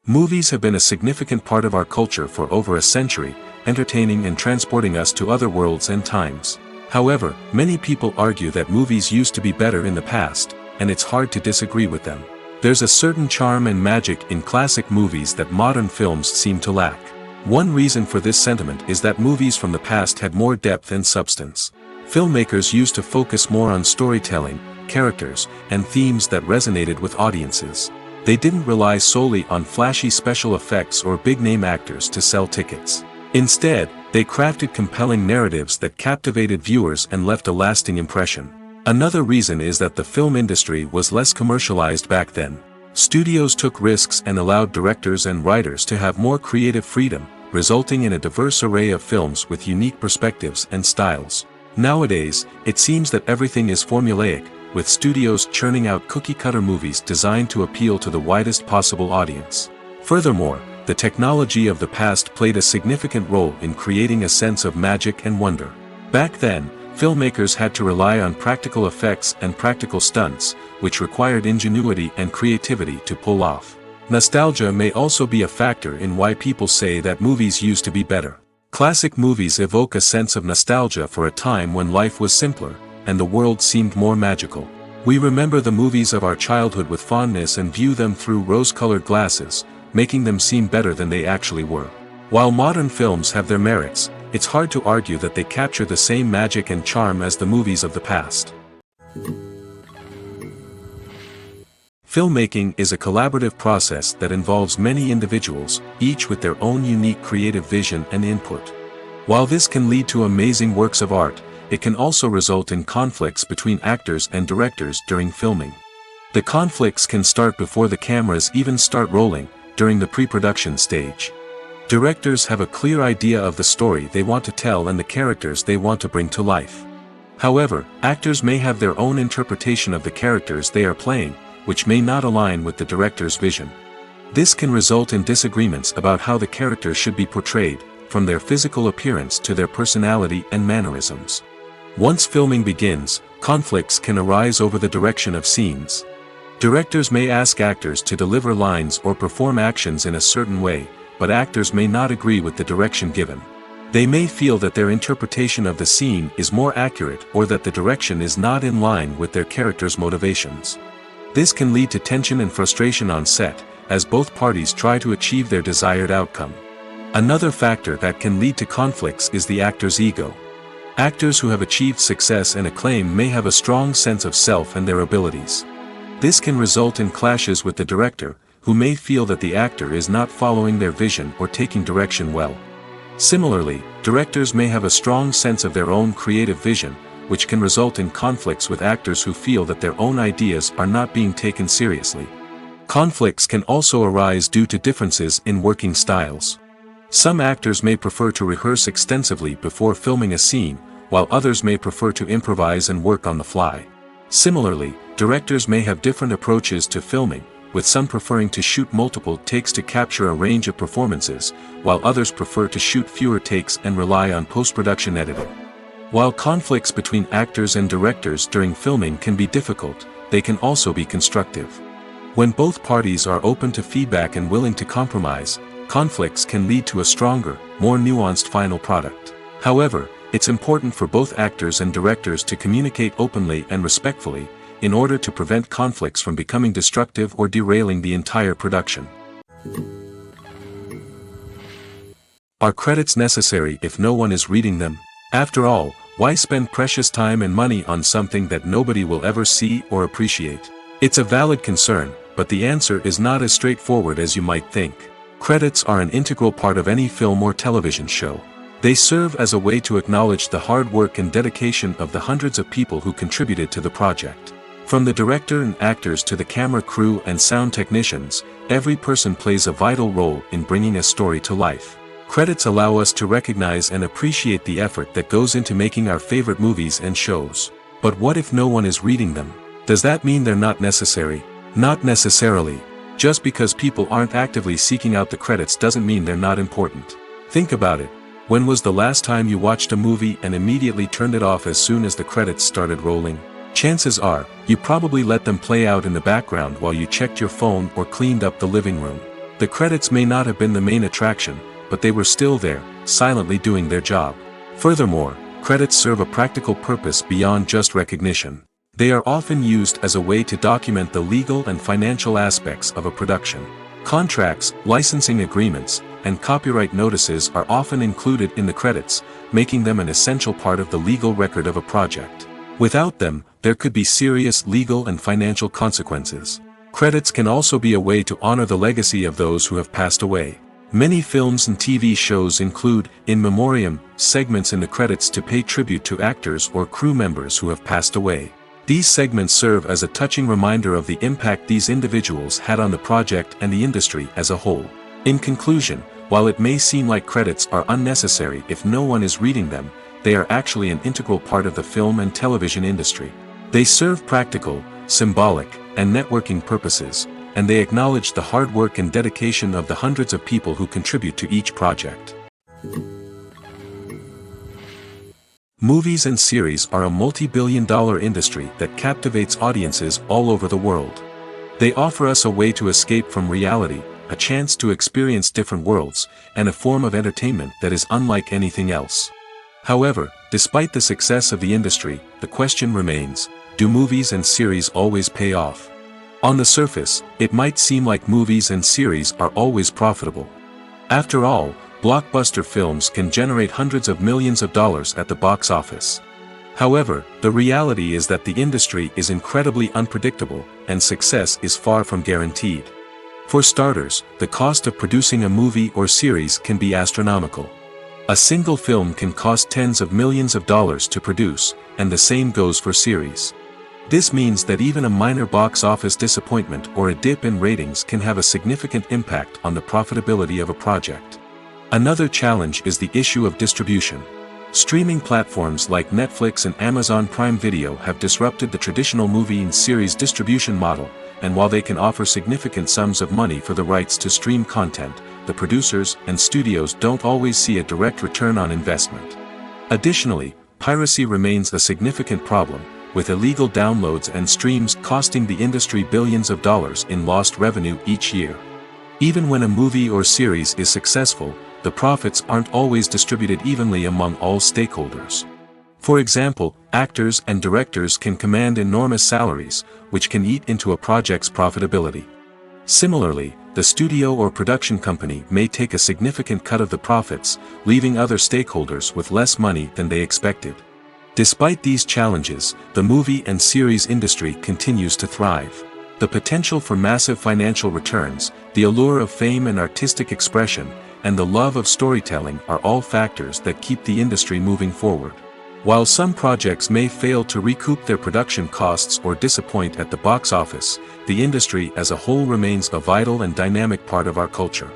Movies have been a significant part of our culture for over a century, entertaining and transporting us to other worlds and times. However, many people argue that movies used to be better in the past, and it's hard to disagree with them. There's a certain charm and magic in classic movies that modern films seem to lack. One reason for this sentiment is that movies from the past had more depth and substance. Filmmakers used to focus more on storytelling, characters, and themes that resonated with audiences. They didn't rely solely on flashy special effects or big-name actors to sell tickets. Instead, they crafted compelling narratives that captivated viewers and left a lasting impression. Another reason is that the film industry was less commercialized back then. Studios took risks and allowed directors and writers to have more creative freedom, resulting in a diverse array of films with unique perspectives and styles. Nowadays, it seems that everything is formulaic, with studios churning out cookie-cutter movies designed to appeal to the widest possible audience. Furthermore, the technology of the past played a significant role in creating a sense of magic and wonder. Back then, filmmakers had to rely on practical effects and practical stunts, which required ingenuity and creativity to pull off. Nostalgia may also be a factor in why people say that movies used to be better. Classic movies evoke a sense of nostalgia for a time when life was simpler, and the world seemed more magical. We remember the movies of our childhood with fondness and view them through rose-colored glasses, making them seem better than they actually were. While modern films have their merits, it's hard to argue that they capture the same magic and charm as the movies of the past. Filmmaking is a collaborative process that involves many individuals, each with their own unique creative vision and input. While this can lead to amazing works of art, it can also result in conflicts between actors and directors during filming. The conflicts can start before the cameras even start rolling, during the pre-production stage. Directors have a clear idea of the story they want to tell and the characters they want to bring to life. However, actors may have their own interpretation of the characters they are playing, which may not align with the director's vision. This can result in disagreements about how the characters should be portrayed, from their physical appearance to their personality and mannerisms. Once filming begins, conflicts can arise over the direction of scenes. Directors may ask actors to deliver lines or perform actions in a certain way, but actors may not agree with the direction given. They may feel that their interpretation of the scene is more accurate or that the direction is not in line with their character's motivations. This can lead to tension and frustration on set, as both parties try to achieve their desired outcome. Another factor that can lead to conflicts is the actor's ego. Actors who have achieved success and acclaim may have a strong sense of self and their abilities. This can result in clashes with the director, who may feel that the actor is not following their vision or taking direction well. Similarly, directors may have a strong sense of their own creative vision, which can result in conflicts with actors who feel that their own ideas are not being taken seriously. Conflicts can also arise due to differences in working styles. Some actors may prefer to rehearse extensively before filming a scene, while others may prefer to improvise and work on the fly. Similarly, directors may have different approaches to filming, with some preferring to shoot multiple takes to capture a range of performances, while others prefer to shoot fewer takes and rely on post-production editing. While conflicts between actors and directors during filming can be difficult, they can also be constructive. When both parties are open to feedback and willing to compromise, conflicts can lead to a stronger, more nuanced final product. However, it's important for both actors and directors to communicate openly and respectfully, in order to prevent conflicts from becoming destructive or derailing the entire production. Are credits necessary if no one is reading them? After all, why spend precious time and money on something that nobody will ever see or appreciate? It's a valid concern, but the answer is not as straightforward as you might think. Credits are an integral part of any film or television show. They serve as a way to acknowledge the hard work and dedication of the hundreds of people who contributed to the project. From the director and actors to the camera crew and sound technicians, every person plays a vital role in bringing a story to life. Credits allow us to recognize and appreciate the effort that goes into making our favorite movies and shows. But what if no one is reading them? Does that mean they're not necessary? Not necessarily. Just because people aren't actively seeking out the credits doesn't mean they're not important. Think about it. When was the last time you watched a movie and immediately turned it off as soon as the credits started rolling? Chances are, you probably let them play out in the background while you checked your phone or cleaned up the living room. The credits may not have been the main attraction, but they were still there, silently doing their job. Furthermore, credits serve a practical purpose beyond just recognition. They are often used as a way to document the legal and financial aspects of a production. Contracts, licensing agreements, and copyright notices are often included in the credits, making them an essential part of the legal record of a project. Without them, there could be serious legal and financial consequences. Credits can also be a way to honor the legacy of those who have passed away. Many films and TV shows include, in memoriam, segments in the credits to pay tribute to actors or crew members who have passed away. These segments serve as a touching reminder of the impact these individuals had on the project and the industry as a whole. In conclusion, while it may seem like credits are unnecessary if no one is reading them, they are actually an integral part of the film and television industry. They serve practical, symbolic, and networking purposes, and they acknowledge the hard work and dedication of the hundreds of people who contribute to each project. Movies and series are a multi-billion-dollar industry that captivates audiences all over the world. They offer us a way to escape from reality, a chance to experience different worlds, and a form of entertainment that is unlike anything else. However, despite the success of the industry, the question remains, do movies and series always pay off? On the surface, it might seem like movies and series are always profitable. After all, blockbuster films can generate hundreds of millions of dollars at the box office. However, the reality is that the industry is incredibly unpredictable, and success is far from guaranteed. For starters, the cost of producing a movie or series can be astronomical. A single film can cost tens of millions of dollars to produce, and the same goes for series. This means that even a minor box office disappointment or a dip in ratings can have a significant impact on the profitability of a project. Another challenge is the issue of distribution. Streaming platforms like Netflix and Amazon Prime Video have disrupted the traditional movie and series distribution model, and while they can offer significant sums of money for the rights to stream content, the producers and studios don't always see a direct return on investment. Additionally, piracy remains a significant problem, with illegal downloads and streams costing the industry billions of dollars in lost revenue each year. Even when a movie or series is successful, the profits aren't always distributed evenly among all stakeholders. For example, actors and directors can command enormous salaries, which can eat into a project's profitability. Similarly, the studio or production company may take a significant cut of the profits, leaving other stakeholders with less money than they expected. Despite these challenges, the movie and series industry continues to thrive. The potential for massive financial returns, the allure of fame and artistic expression, and the love of storytelling are all factors that keep the industry moving forward. While some projects may fail to recoup their production costs or disappoint at the box office, the industry as a whole remains a vital and dynamic part of our culture.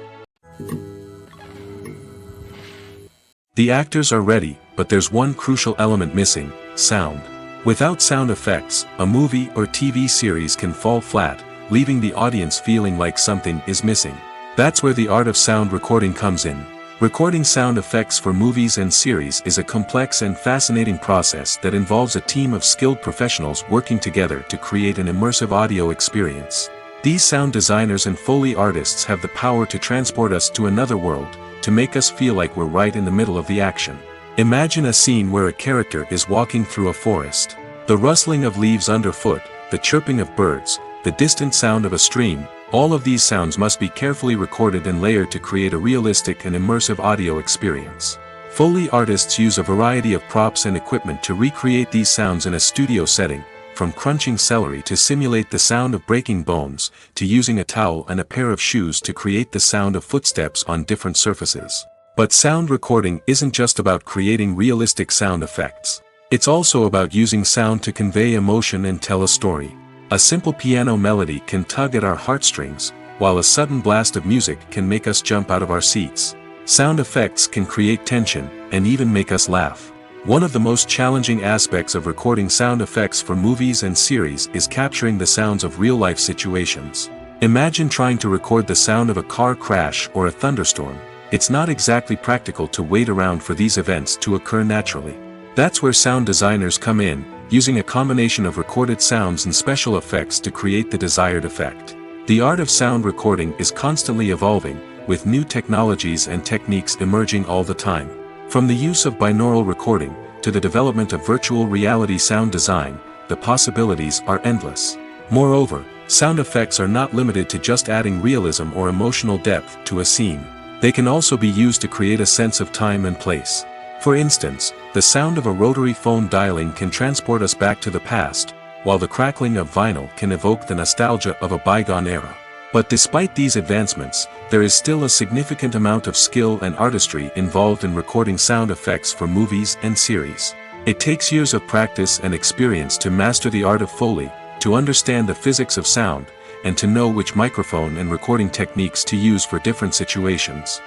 The actors are ready, but there's one crucial element missing: sound. Without sound effects, a movie or TV series can fall flat, leaving the audience feeling like something is missing. That's where the art of sound recording comes in. Recording sound effects for movies and series is a complex and fascinating process that involves a team of skilled professionals working together to create an immersive audio experience. These sound designers and Foley artists have the power to transport us to another world, to make us feel like we're right in the middle of the action. Imagine a scene where a character is walking through a forest. The rustling of leaves underfoot, the chirping of birds, the distant sound of a stream, All of these sounds must be carefully recorded and layered to create a realistic and immersive audio experience. Foley artists use a variety of props and equipment to recreate these sounds in a studio setting, from crunching celery to simulate the sound of breaking bones, to using a towel and a pair of shoes to create the sound of footsteps on different surfaces. But sound recording isn't just about creating realistic sound effects. It's also about using sound to convey emotion and tell a story. A simple piano melody can tug at our heartstrings, while a sudden blast of music can make us jump out of our seats. Sound effects can create tension, and even make us laugh. One of the most challenging aspects of recording sound effects for movies and series is capturing the sounds of real-life situations. Imagine trying to record the sound of a car crash or a thunderstorm. It's not exactly practical to wait around for these events to occur naturally. That's where sound designers come in, using a combination of recorded sounds and special effects to create the desired effect. The art of sound recording is constantly evolving, with new technologies and techniques emerging all the time. From the use of binaural recording, to the development of virtual reality sound design, the possibilities are endless. Moreover, sound effects are not limited to just adding realism or emotional depth to a scene. They can also be used to create a sense of time and place. For instance, the sound of a rotary phone dialing can transport us back to the past, while the crackling of vinyl can evoke the nostalgia of a bygone era. But despite these advancements, there is still a significant amount of skill and artistry involved in recording sound effects for movies and series. It takes years of practice and experience to master the art of Foley, to understand the physics of sound, and to know which microphone and recording techniques to use for different situations.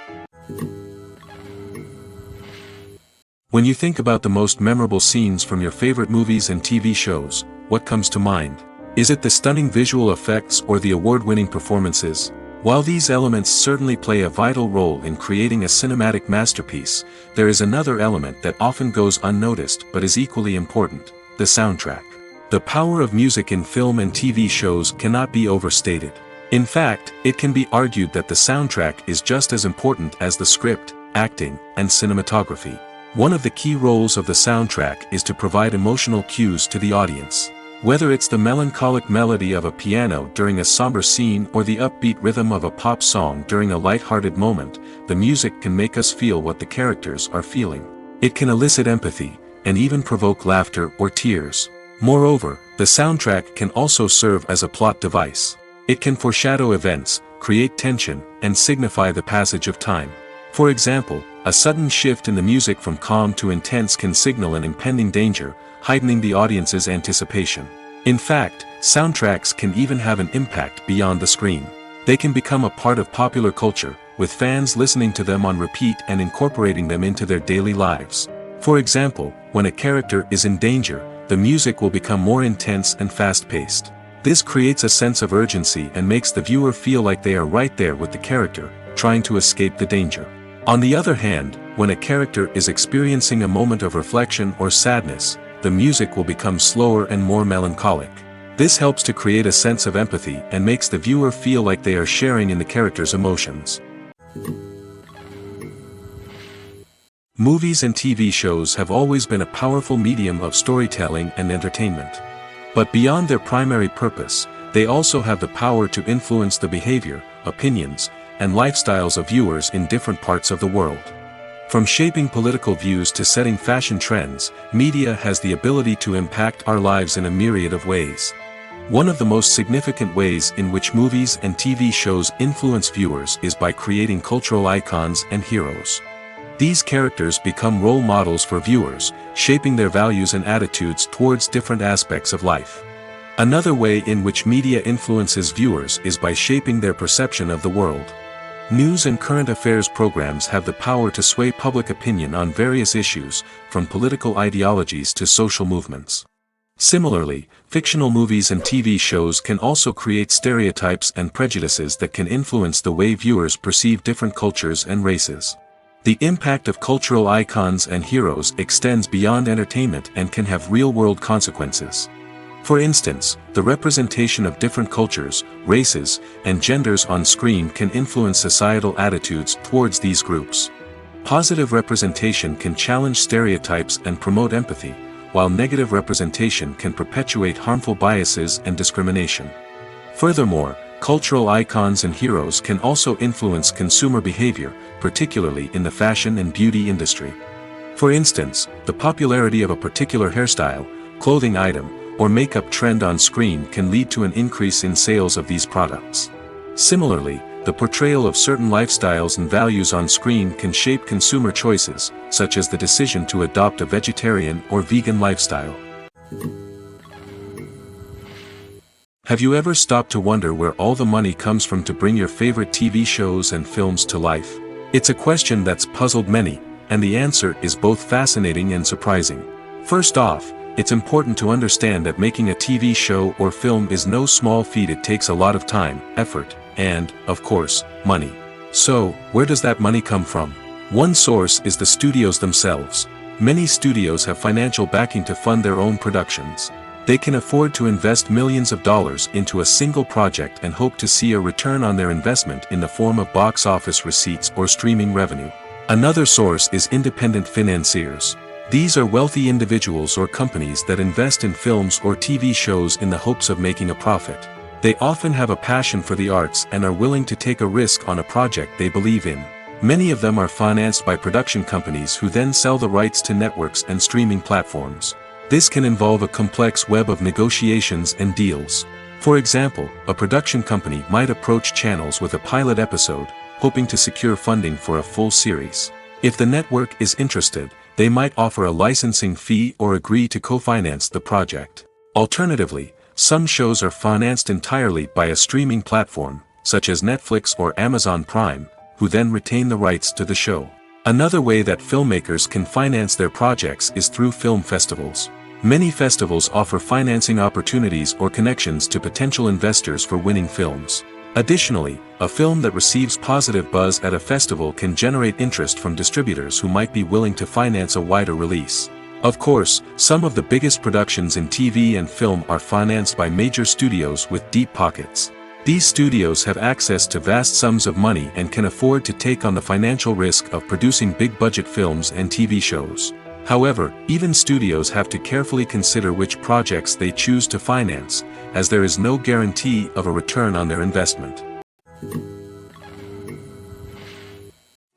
When you think about the most memorable scenes from your favorite movies and TV shows, what comes to mind? Is it the stunning visual effects or the award-winning performances? While these elements certainly play a vital role in creating a cinematic masterpiece, there is another element that often goes unnoticed but is equally important: the soundtrack. The power of music in film and TV shows cannot be overstated. In fact, it can be argued that the soundtrack is just as important as the script, acting, and cinematography. One of the key roles of the soundtrack is to provide emotional cues to the audience. Whether it's the melancholic melody of a piano during a somber scene or the upbeat rhythm of a pop song during a light-hearted moment, the music can make us feel what the characters are feeling. It can elicit empathy, and even provoke laughter or tears. Moreover, the soundtrack can also serve as a plot device. It can foreshadow events, create tension, and signify the passage of time. For example, a sudden shift in the music from calm to intense can signal an impending danger, heightening the audience's anticipation. In fact, soundtracks can even have an impact beyond the screen. They can become a part of popular culture, with fans listening to them on repeat and incorporating them into their daily lives. For example, when a character is in danger, the music will become more intense and fast-paced. This creates a sense of urgency and makes the viewer feel like they are right there with the character, trying to escape the danger. On the other hand, when a character is experiencing a moment of reflection or sadness, the music will become slower and more melancholic. This helps to create a sense of empathy and makes the viewer feel like they are sharing in the character's emotions. Movies and TV shows have always been a powerful medium of storytelling and entertainment. But beyond their primary purpose, they also have the power to influence the behavior, opinions, and lifestyles of viewers in different parts of the world. From shaping political views to setting fashion trends, media has the ability to impact our lives in a myriad of ways. One of the most significant ways in which movies and TV shows influence viewers is by creating cultural icons and heroes. These characters become role models for viewers, shaping their values and attitudes towards different aspects of life. Another way in which media influences viewers is by shaping their perception of the world. News and current affairs programs have the power to sway public opinion on various issues, from political ideologies to social movements. Similarly, fictional movies and TV shows can also create stereotypes and prejudices that can influence the way viewers perceive different cultures and races. The impact of cultural icons and heroes extends beyond entertainment and can have real-world consequences. For instance, the representation of different cultures, races, and genders on screen can influence societal attitudes towards these groups. Positive representation can challenge stereotypes and promote empathy, while negative representation can perpetuate harmful biases and discrimination. Furthermore, Cultural icons and heroes can also influence consumer behavior, particularly in the fashion and beauty industry. For instance, the popularity of a particular hairstyle, clothing item, or makeup trend on screen can lead to an increase in sales of these products. Similarly, the portrayal of certain lifestyles and values on screen can shape consumer choices, such as the decision to adopt a vegetarian or vegan lifestyle. Have you ever stopped to wonder where all the money comes from to bring your favorite TV shows and films to life? It's a question that's puzzled many, and the answer is both fascinating and surprising. First off, it's important to understand that making a TV show or film is no small feat. It takes a lot of time, effort, and, of course, money. So, where does that money come from? One source is the studios themselves. Many studios have financial backing to fund their own productions. They can afford to invest millions of dollars into a single project and hope to see a return on their investment in the form of box office receipts or streaming revenue. Another source is independent financiers. These are wealthy individuals or companies that invest in films or TV shows in the hopes of making a profit. They often have a passion for the arts and are willing to take a risk on a project they believe in. Many of them are financed by production companies who then sell the rights to networks and streaming platforms. This can involve a complex web of negotiations and deals. For example, a production company might approach channels with a pilot episode, hoping to secure funding for a full series. If the network is interested, they might offer a licensing fee or agree to co-finance the project. Alternatively, some shows are financed entirely by a streaming platform, such as Netflix or Amazon Prime, who then retain the rights to the show. Another way that filmmakers can finance their projects is through film festivals. Many festivals offer financing opportunities or connections to potential investors for winning films. Additionally, a film that receives positive buzz at a festival can generate interest from distributors who might be willing to finance a wider release. Of course, some of the biggest productions in TV and film are financed by major studios with deep pockets. These studios have access to vast sums of money and can afford to take on the financial risk of producing big-budget films and TV shows. However, even studios have to carefully consider which projects they choose to finance, as there is no guarantee of a return on their investment.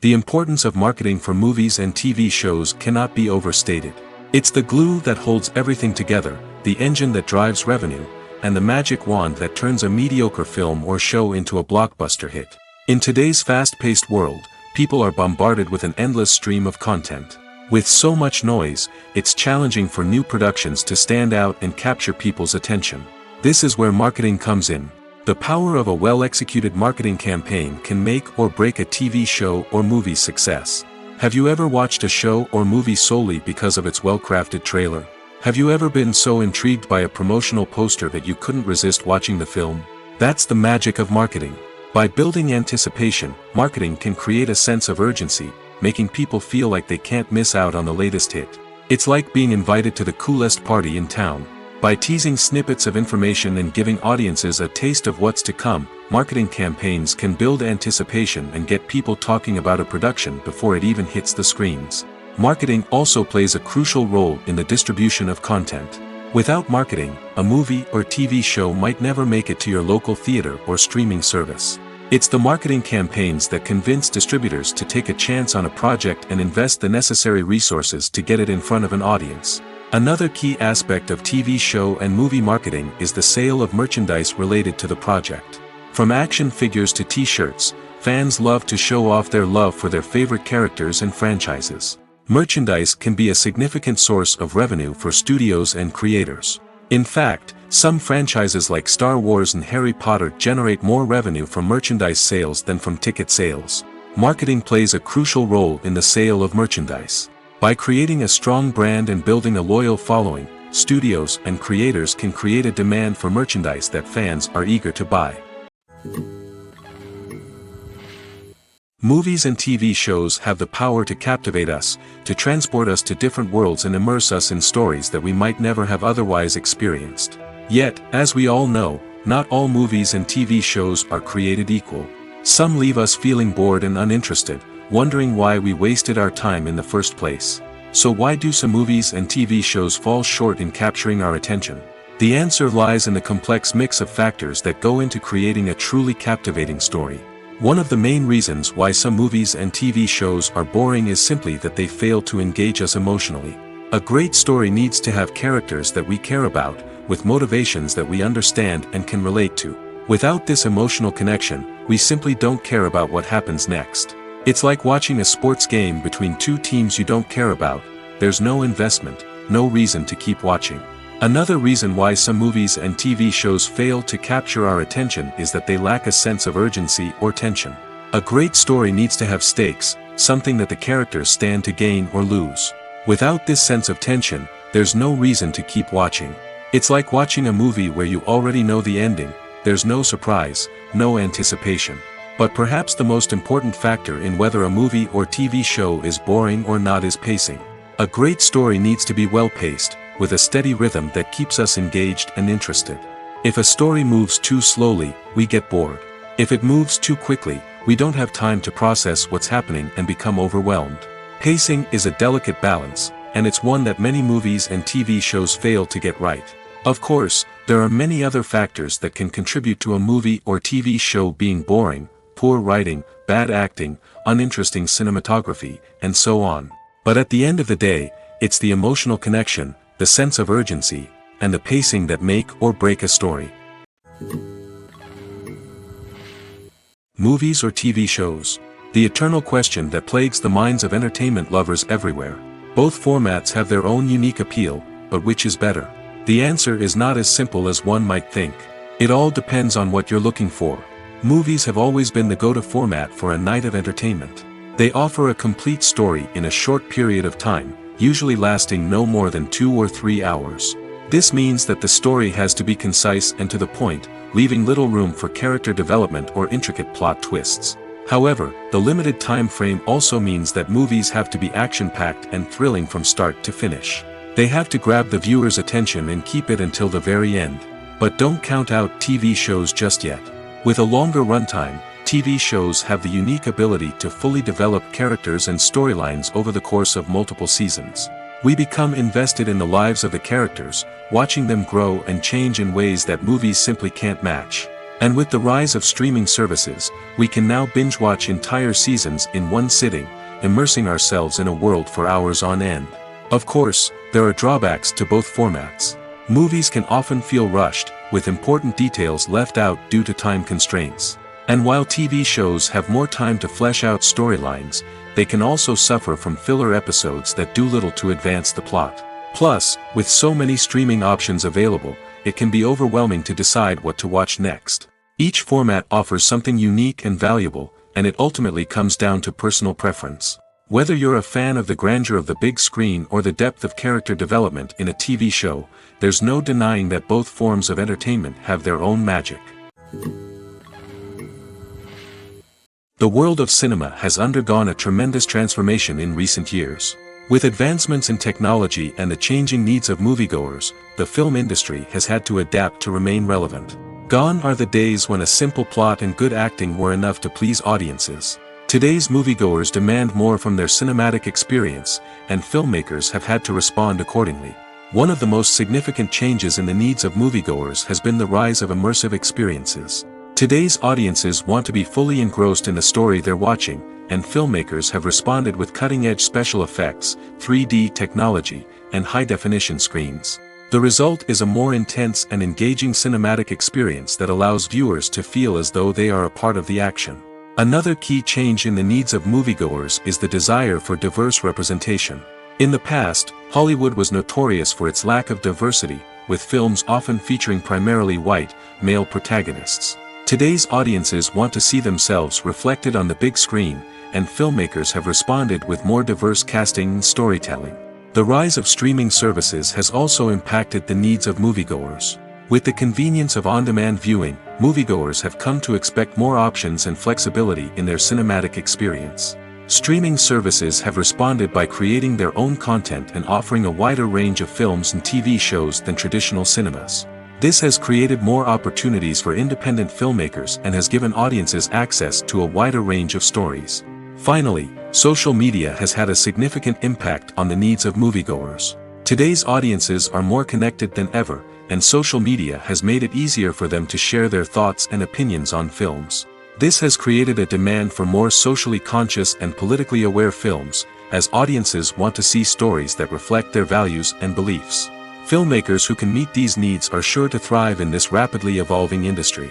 The importance of marketing for movies and TV shows cannot be overstated. It's the glue that holds everything together, the engine that drives revenue, and the magic wand that turns a mediocre film or show into a blockbuster hit. In today's fast-paced world, people are bombarded with an endless stream of content. With so much noise, it's challenging for new productions to stand out and capture people's attention. This is where marketing comes in. The power of a well-executed marketing campaign can make or break a TV show or movie's success. Have you ever watched a show or movie solely because of its well-crafted trailer? Have you ever been so intrigued by a promotional poster that you couldn't resist watching the film? That's the magic of marketing. By building anticipation, marketing can create a sense of urgency, making people feel like they can't miss out on the latest hit. It's like being invited to the coolest party in town. By teasing snippets of information and giving audiences a taste of what's to come, marketing campaigns can build anticipation and get people talking about a production before it even hits the screens. Marketing also plays a crucial role in the distribution of content. Without marketing, a movie or TV show might never make it to your local theater or streaming service. It's the marketing campaigns that convince distributors to take a chance on a project and invest the necessary resources to get it in front of an audience. Another key aspect of TV show and movie marketing is the sale of merchandise related to the project. From action figures to t-shirts, fans love to show off their love for their favorite characters and franchises. Merchandise can be a significant source of revenue for studios and creators. In fact, some franchises like Star Wars and Harry Potter generate more revenue from merchandise sales than from ticket sales. Marketing plays a crucial role in the sale of merchandise. By creating a strong brand and building a loyal following, studios and creators can create a demand for merchandise that fans are eager to buy. Movies and TV shows have the power to captivate us, to transport us to different worlds and immerse us in stories that we might never have otherwise experienced. Yet, as we all know, not all movies and TV shows are created equal. Some leave us feeling bored and uninterested, wondering why we wasted our time in the first place. So why do some movies and TV shows fall short in capturing our attention? The answer lies in the complex mix of factors that go into creating a truly captivating story. One of the main reasons why some movies and TV shows are boring is simply that they fail to engage us emotionally. A great story needs to have characters that we care about, with motivations that we understand and can relate to. Without this emotional connection, we simply don't care about what happens next. It's like watching a sports game between two teams you don't care about. There's no investment, no reason to keep watching. Another reason why some movies and TV shows fail to capture our attention is that they lack a sense of urgency or tension. A great story needs to have stakes, something that the characters stand to gain or lose. Without this sense of tension, there's no reason to keep watching. It's like watching a movie where you already know the ending. There's no surprise, no anticipation. But perhaps the most important factor in whether a movie or TV show is boring or not is pacing. A great story needs to be well-paced, with a steady rhythm that keeps us engaged and interested. If a story moves too slowly, we get bored. If it moves too quickly, we don't have time to process what's happening and become overwhelmed. Pacing is a delicate balance, and it's one that many movies and TV shows fail to get right. Of course, there are many other factors that can contribute to a movie or TV show being boring: poor writing, bad acting, uninteresting cinematography, and so on. But at the end of the day, it's the emotional connection, the sense of urgency, and the pacing that make or break a story. Movies or TV shows? The eternal question that plagues the minds of entertainment lovers everywhere. Both formats have their own unique appeal, but which is better? The answer is not as simple as one might think. It all depends on what you're looking for. Movies have always been the go-to format for a night of entertainment. They offer a complete story in a short period of time, usually lasting no more than 2 or 3 hours. This means that the story has to be concise and to the point, leaving little room for character development or intricate plot twists. However, the limited time frame also means that movies have to be action-packed and thrilling from start to finish. They have to grab the viewer's attention and keep it until the very end. But don't count out TV shows just yet. With a longer runtime, TV shows have the unique ability to fully develop characters and storylines over the course of multiple seasons. We become invested in the lives of the characters, watching them grow and change in ways that movies simply can't match. And with the rise of streaming services, we can now binge-watch entire seasons in one sitting, immersing ourselves in a world for hours on end. Of course, there are drawbacks to both formats. Movies can often feel rushed, with important details left out due to time constraints. And while TV shows have more time to flesh out storylines, they can also suffer from filler episodes that do little to advance the plot. Plus, with so many streaming options available, it can be overwhelming to decide what to watch next. Each format offers something unique and valuable, and it ultimately comes down to personal preference. Whether you're a fan of the grandeur of the big screen or the depth of character development in a TV show, there's no denying that both forms of entertainment have their own magic. The world of cinema has undergone a tremendous transformation in recent years. With advancements in technology and the changing needs of moviegoers, the film industry has had to adapt to remain relevant. Gone are the days when a simple plot and good acting were enough to please audiences. Today's moviegoers demand more from their cinematic experience, and filmmakers have had to respond accordingly. One of the most significant changes in the needs of moviegoers has been the rise of immersive experiences. Today's audiences want to be fully engrossed in the story they're watching, and filmmakers have responded with cutting-edge special effects, 3D technology, and high-definition screens. The result is a more intense and engaging cinematic experience that allows viewers to feel as though they are a part of the action. Another key change in the needs of moviegoers is the desire for diverse representation. In the past, Hollywood was notorious for its lack of diversity, with films often featuring primarily white, male protagonists. Today's audiences want to see themselves reflected on the big screen, and filmmakers have responded with more diverse casting and storytelling. The rise of streaming services has also impacted the needs of moviegoers. With the convenience of on-demand viewing, moviegoers have come to expect more options and flexibility in their cinematic experience. Streaming services have responded by creating their own content and offering a wider range of films and TV shows than traditional cinemas. This has created more opportunities for independent filmmakers and has given audiences access to a wider range of stories. Finally, social media has had a significant impact on the needs of moviegoers. Today's audiences are more connected than ever, and social media has made it easier for them to share their thoughts and opinions on films. This has created a demand for more socially conscious and politically aware films, as audiences want to see stories that reflect their values and beliefs. Filmmakers who can meet these needs are sure to thrive in this rapidly evolving industry.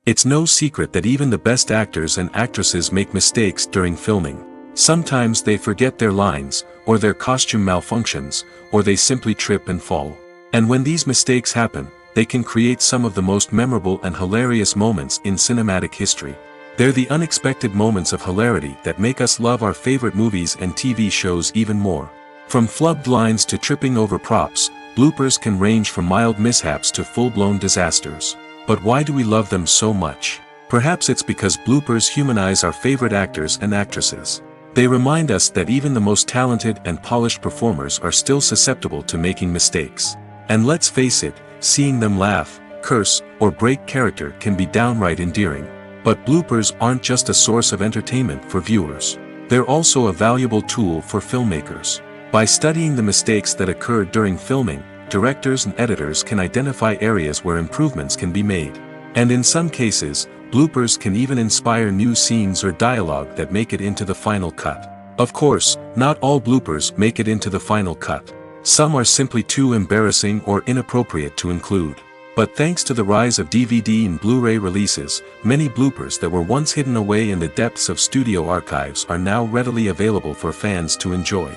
It's no secret that even the best actors and actresses make mistakes during filming. Sometimes they forget their lines, or their costume malfunctions, or they simply trip and fall. And when these mistakes happen, they can create some of the most memorable and hilarious moments in cinematic history. They're the unexpected moments of hilarity that make us love our favorite movies and TV shows even more. From flubbed lines to tripping over props, bloopers can range from mild mishaps to full-blown disasters. But why do we love them so much? Perhaps it's because bloopers humanize our favorite actors and actresses. They remind us that even the most talented and polished performers are still susceptible to making mistakes. And let's face it, seeing them laugh, curse, or break character can be downright endearing. But bloopers aren't just a source of entertainment for viewers. They're also a valuable tool for filmmakers. By studying the mistakes that occurred during filming, directors and editors can identify areas where improvements can be made. And in some cases, bloopers can even inspire new scenes or dialogue that make it into the final cut. Of course, not all bloopers make it into the final cut. Some are simply too embarrassing or inappropriate to include. But thanks to the rise of DVD and Blu-ray releases, many bloopers that were once hidden away in the depths of studio archives are now readily available for fans to enjoy.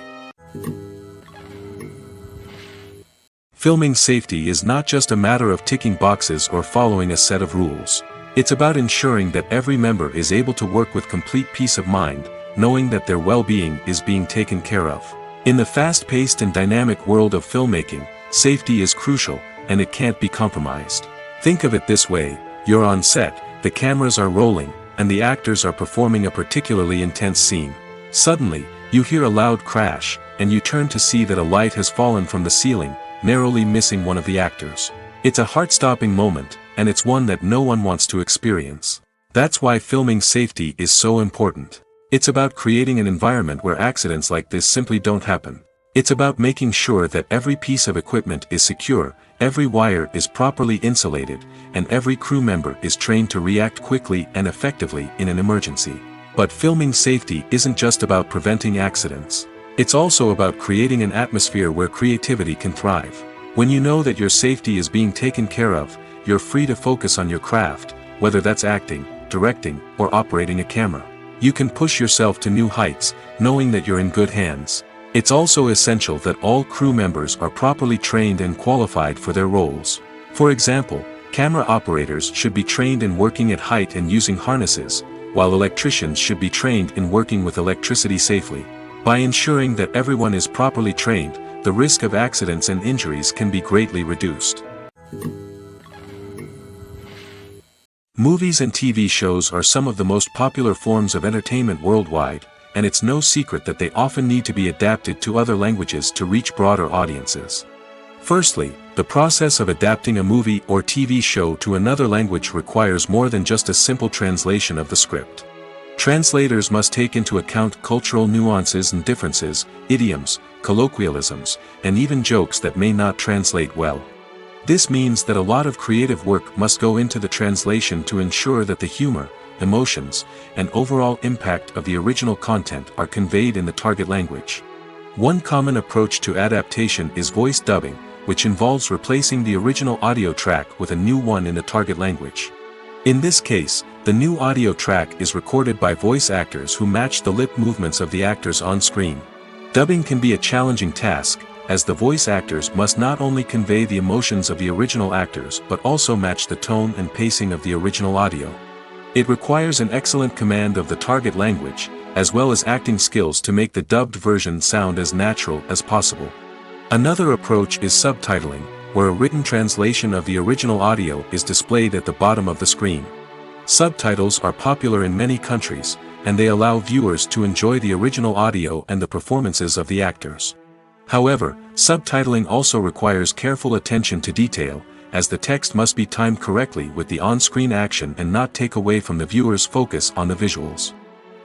Filming safety is not just a matter of ticking boxes or following a set of rules. It's about ensuring that every member is able to work with complete peace of mind, knowing that their well-being is being taken care of. In the fast-paced and dynamic world of filmmaking, safety is crucial, and it can't be compromised. Think of it this way: you're on set, the cameras are rolling, and the actors are performing a particularly intense scene. Suddenly, you hear a loud crash, and you turn to see that a light has fallen from the ceiling, narrowly missing one of the actors. It's a heart-stopping moment, and it's one that no one wants to experience. That's why filming safety is so important. It's about creating an environment where accidents like this simply don't happen. It's about making sure that every piece of equipment is secure, every wire is properly insulated, and every crew member is trained to react quickly and effectively in an emergency. But filming safety isn't just about preventing accidents. It's also about creating an atmosphere where creativity can thrive. When you know that your safety is being taken care of, you're free to focus on your craft, whether that's acting, directing, or operating a camera. You can push yourself to new heights, knowing that you're in good hands. It's also essential that all crew members are properly trained and qualified for their roles. For example, camera operators should be trained in working at height and using harnesses, while electricians should be trained in working with electricity safely. By ensuring that everyone is properly trained, the risk of accidents and injuries can be greatly reduced. Movies and TV shows are some of the most popular forms of entertainment worldwide, and it's no secret that they often need to be adapted to other languages to reach broader audiences. Firstly, the process of adapting a movie or TV show to another language requires more than just a simple translation of the script. Translators must take into account cultural nuances and differences, idioms, colloquialisms, and even jokes that may not translate well. This means that a lot of creative work must go into the translation to ensure that the humor, emotions, and overall impact of the original content are conveyed in the target language. One common approach to adaptation is voice dubbing, which involves replacing the original audio track with a new one in the target language. In this case, the new audio track is recorded by voice actors who match the lip movements of the actors on screen. Dubbing can be a challenging task, as the voice actors must not only convey the emotions of the original actors but also match the tone and pacing of the original audio. It requires an excellent command of the target language, as well as acting skills to make the dubbed version sound as natural as possible. Another approach is subtitling, where a written translation of the original audio is displayed at the bottom of the screen. Subtitles are popular in many countries, and they allow viewers to enjoy the original audio and the performances of the actors. However, subtitling also requires careful attention to detail, as the text must be timed correctly with the on-screen action and not take away from the viewer's focus on the visuals.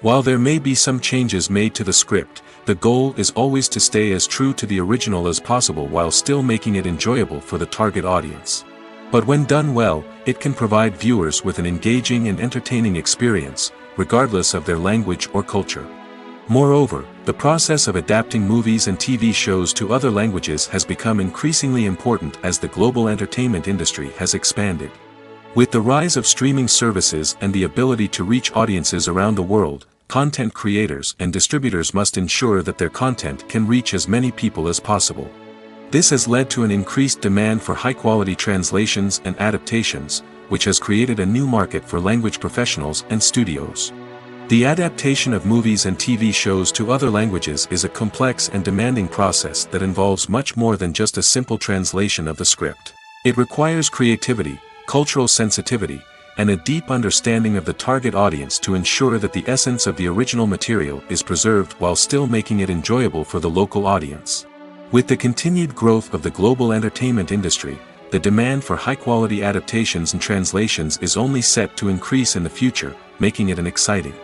While there may be some changes made to the script, the goal is always to stay as true to the original as possible while still making it enjoyable for the target audience. But when done well, it can provide viewers with an engaging and entertaining experience, regardless of their language or culture. Moreover, the process of adapting movies and TV shows to other languages has become increasingly important as the global entertainment industry has expanded. With the rise of streaming services and the ability to reach audiences around the world, content creators and distributors must ensure that their content can reach as many people as possible. This has led to an increased demand for high-quality translations and adaptations, which has created a new market for language professionals and studios. The adaptation of movies and TV shows to other languages is a complex and demanding process that involves much more than just a simple translation of the script. It requires creativity, cultural sensitivity, and a deep understanding of the target audience to ensure that the essence of the original material is preserved while still making it enjoyable for the local audience. With the continued growth of the global entertainment industry, the demand for high-quality adaptations and translations is only set to increase in the future, making it an exciting.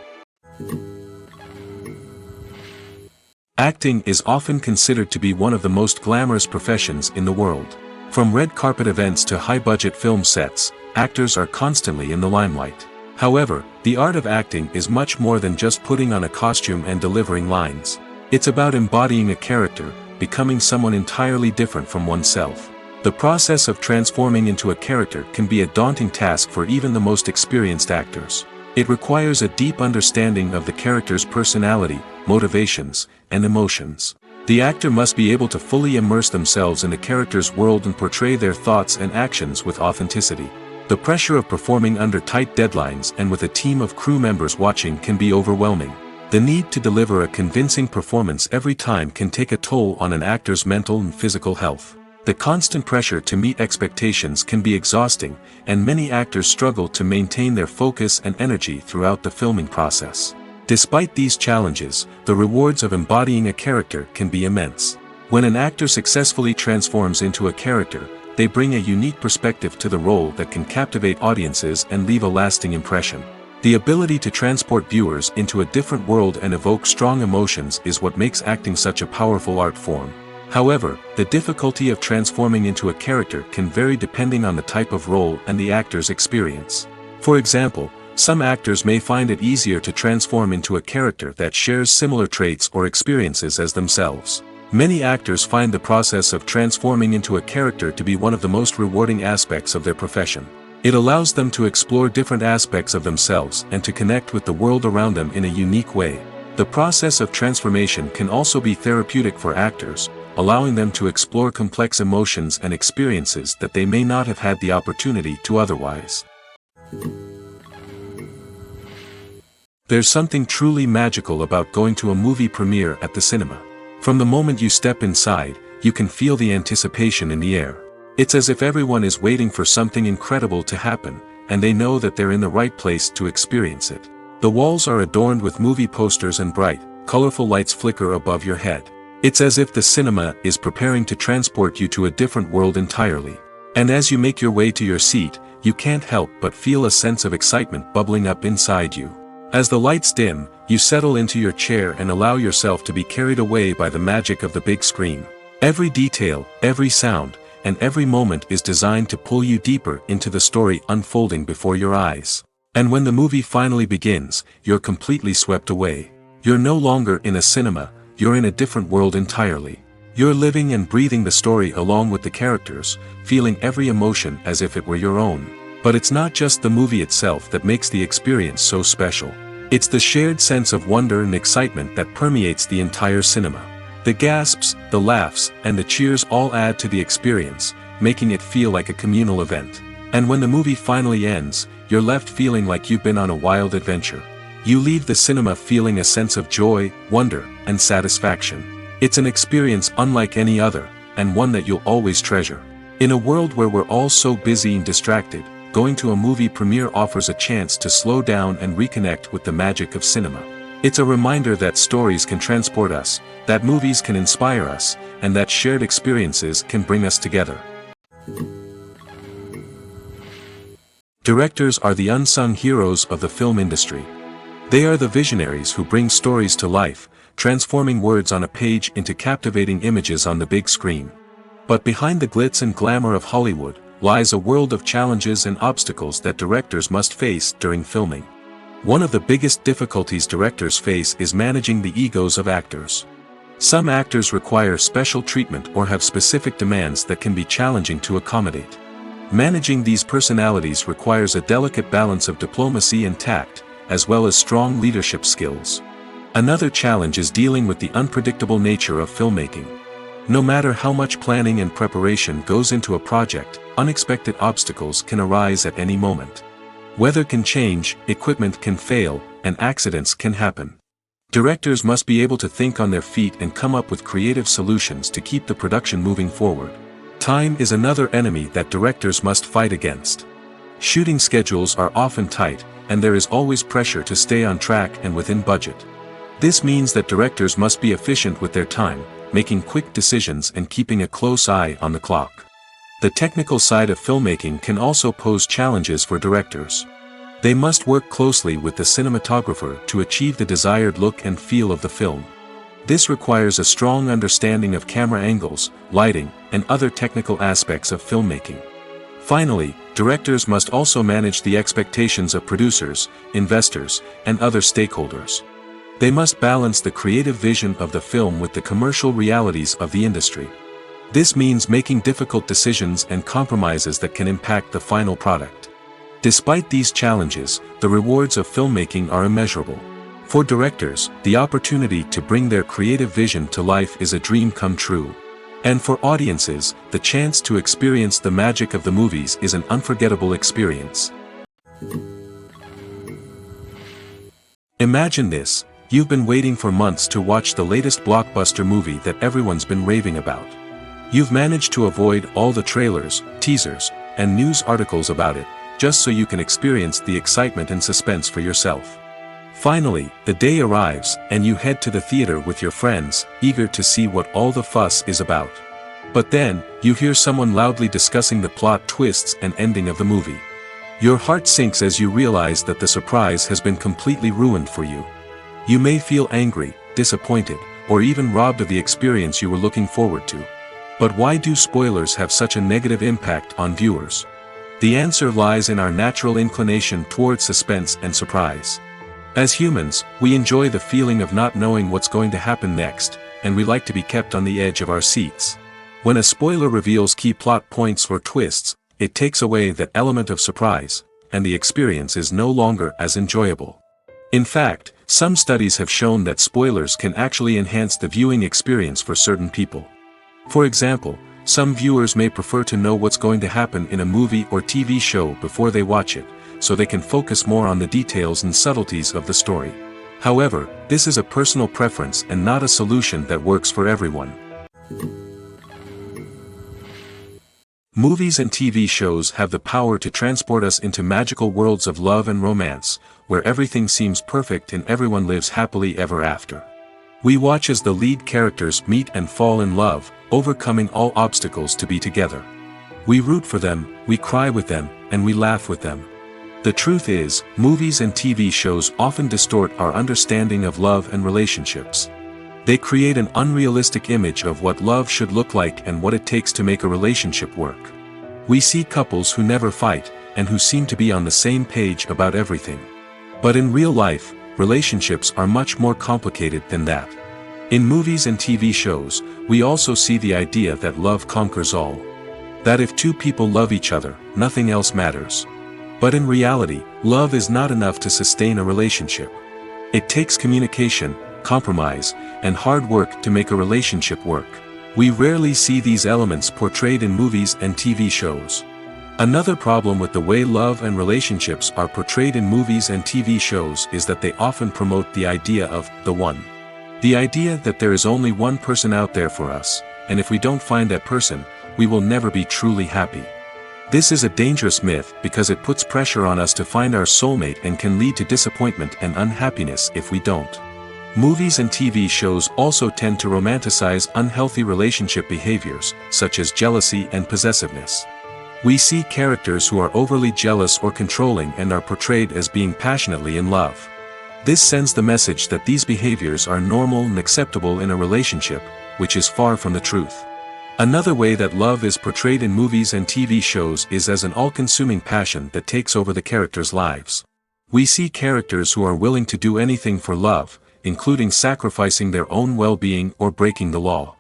Acting is often considered to be one of the most glamorous professions in the world. From red carpet events to high-budget film sets, actors are constantly in the limelight. However, the art of acting is much more than just putting on a costume and delivering lines. It's about embodying a character, becoming someone entirely different from oneself. The process of transforming into a character can be a daunting task for even the most experienced actors. It requires a deep understanding of the character's personality, motivations, and emotions. The actor must be able to fully immerse themselves in the character's world and portray their thoughts and actions with authenticity. The pressure of performing under tight deadlines and with a team of crew members watching can be overwhelming. The need to deliver a convincing performance every time can take a toll on an actor's mental and physical health. The constant pressure to meet expectations can be exhausting, and many actors struggle to maintain their focus and energy throughout the filming process. Despite these challenges, the rewards of embodying a character can be immense. When an actor successfully transforms into a character, they bring a unique perspective to the role that can captivate audiences and leave a lasting impression. The ability to transport viewers into a different world and evoke strong emotions is what makes acting such a powerful art form. However, the difficulty of transforming into a character can vary depending on the type of role and the actor's experience. For example, some actors may find it easier to transform into a character that shares similar traits or experiences as themselves. Many actors find the process of transforming into a character to be one of the most rewarding aspects of their profession. It allows them to explore different aspects of themselves and to connect with the world around them in a unique way. The process of transformation can also be therapeutic for actors, allowing them to explore complex emotions and experiences that they may not have had the opportunity to otherwise. There's something truly magical about going to a movie premiere at the cinema. From the moment you step inside, you can feel the anticipation in the air. It's as if everyone is waiting for something incredible to happen, and they know that they're in the right place to experience it. The walls are adorned with movie posters and bright, colorful lights flicker above your head. It's as if the cinema is preparing to transport you to a different world entirely. And as you make your way to your seat, you can't help but feel a sense of excitement bubbling up inside you. As the lights dim, you settle into your chair and allow yourself to be carried away by the magic of the big screen. Every detail, every sound, and every moment is designed to pull you deeper into the story unfolding before your eyes. And when the movie finally begins, you're completely swept away. You're no longer in a cinema, you're in a different world entirely. You're living and breathing the story along with the characters, feeling every emotion as if it were your own. But it's not just the movie itself that makes the experience so special. It's the shared sense of wonder and excitement that permeates the entire cinema. The gasps, the laughs, and the cheers all add to the experience, making it feel like a communal event. And when the movie finally ends, you're left feeling like you've been on a wild adventure. You leave the cinema feeling a sense of joy, wonder, and satisfaction. It's an experience unlike any other, and one that you'll always treasure. In a world where we're all so busy and distracted, going to a movie premiere offers a chance to slow down and reconnect with the magic of cinema. It's a reminder that stories can transport us, that movies can inspire us, and that shared experiences can bring us together. Directors are the unsung heroes of the film industry. They are the visionaries who bring stories to life, transforming words on a page into captivating images on the big screen. But behind the glitz and glamour of Hollywood, lies a world of challenges and obstacles that directors must face during filming. One of the biggest difficulties directors face is managing the egos of actors. Some actors require special treatment or have specific demands that can be challenging to accommodate. Managing these personalities requires a delicate balance of diplomacy and tact, as well as strong leadership skills. Another challenge is dealing with the unpredictable nature of filmmaking. No matter how much planning and preparation goes into a project, unexpected obstacles can arise at any moment. Weather can change, equipment can fail, and accidents can happen. Directors must be able to think on their feet and come up with creative solutions to keep the production moving forward. Time is another enemy that directors must fight against. Shooting schedules are often tight, and there is always pressure to stay on track and within budget. This means that directors must be efficient with their time, making quick decisions and keeping a close eye on the clock. The technical side of filmmaking can also pose challenges for directors. They must work closely with the cinematographer to achieve the desired look and feel of the film. This requires a strong understanding of camera angles, lighting, and other technical aspects of filmmaking. Finally, directors must also manage the expectations of producers, investors, and other stakeholders. They must balance the creative vision of the film with the commercial realities of the industry. This means making difficult decisions and compromises that can impact the final product. Despite these challenges, the rewards of filmmaking are immeasurable. For directors, the opportunity to bring their creative vision to life is a dream come true. And for audiences, the chance to experience the magic of the movies is an unforgettable experience. Imagine this: you've been waiting for months to watch the latest blockbuster movie that everyone's been raving about. You've managed to avoid all the trailers, teasers, and news articles about it, just so you can experience the excitement and suspense for yourself. Finally, the day arrives, and you head to the theater with your friends, eager to see what all the fuss is about. But then, you hear someone loudly discussing the plot twists and ending of the movie. Your heart sinks as you realize that the surprise has been completely ruined for you. You may feel angry, disappointed, or even robbed of the experience you were looking forward to. But why do spoilers have such a negative impact on viewers? The answer lies in our natural inclination toward suspense and surprise. As humans, we enjoy the feeling of not knowing what's going to happen next, and we like to be kept on the edge of our seats. When a spoiler reveals key plot points or twists, it takes away that element of surprise, and the experience is no longer as enjoyable. In fact, some studies have shown that spoilers can actually enhance the viewing experience for certain people. For example, some viewers may prefer to know what's going to happen in a movie or TV show before they watch it, so they can focus more on the details and subtleties of the story. However, this is a personal preference and not a solution that works for everyone. Movies and TV shows have the power to transport us into magical worlds of love and romance, where everything seems perfect and everyone lives happily ever after. We watch as the lead characters meet and fall in love, overcoming all obstacles to be together. We root for them, we cry with them, and we laugh with them. The truth is, movies and TV shows often distort our understanding of love and relationships. They create an unrealistic image of what love should look like and what it takes to make a relationship work. We see couples who never fight, and who seem to be on the same page about everything. But in real life, relationships are much more complicated than that. In movies and TV shows, we also see the idea that love conquers all. That if two people love each other, nothing else matters. But in reality, love is not enough to sustain a relationship. It takes communication, compromise, and hard work to make a relationship work. We rarely see these elements portrayed in movies and TV shows. Another problem with the way love and relationships are portrayed in movies and TV shows is that they often promote the idea of the one. The idea that there is only one person out there for us, and if we don't find that person, we will never be truly happy. This is a dangerous myth because it puts pressure on us to find our soulmate and can lead to disappointment and unhappiness if we don't. Movies and TV shows also tend to romanticize unhealthy relationship behaviors, such as jealousy and possessiveness. We see characters who are overly jealous or controlling and are portrayed as being passionately in love. This sends the message that these behaviors are normal and acceptable in a relationship, which is far from the truth. Another way that love is portrayed in movies and TV shows is as an all-consuming passion that takes over the characters' lives. We see characters who are willing to do anything for love, including sacrificing their own well-being or breaking the law.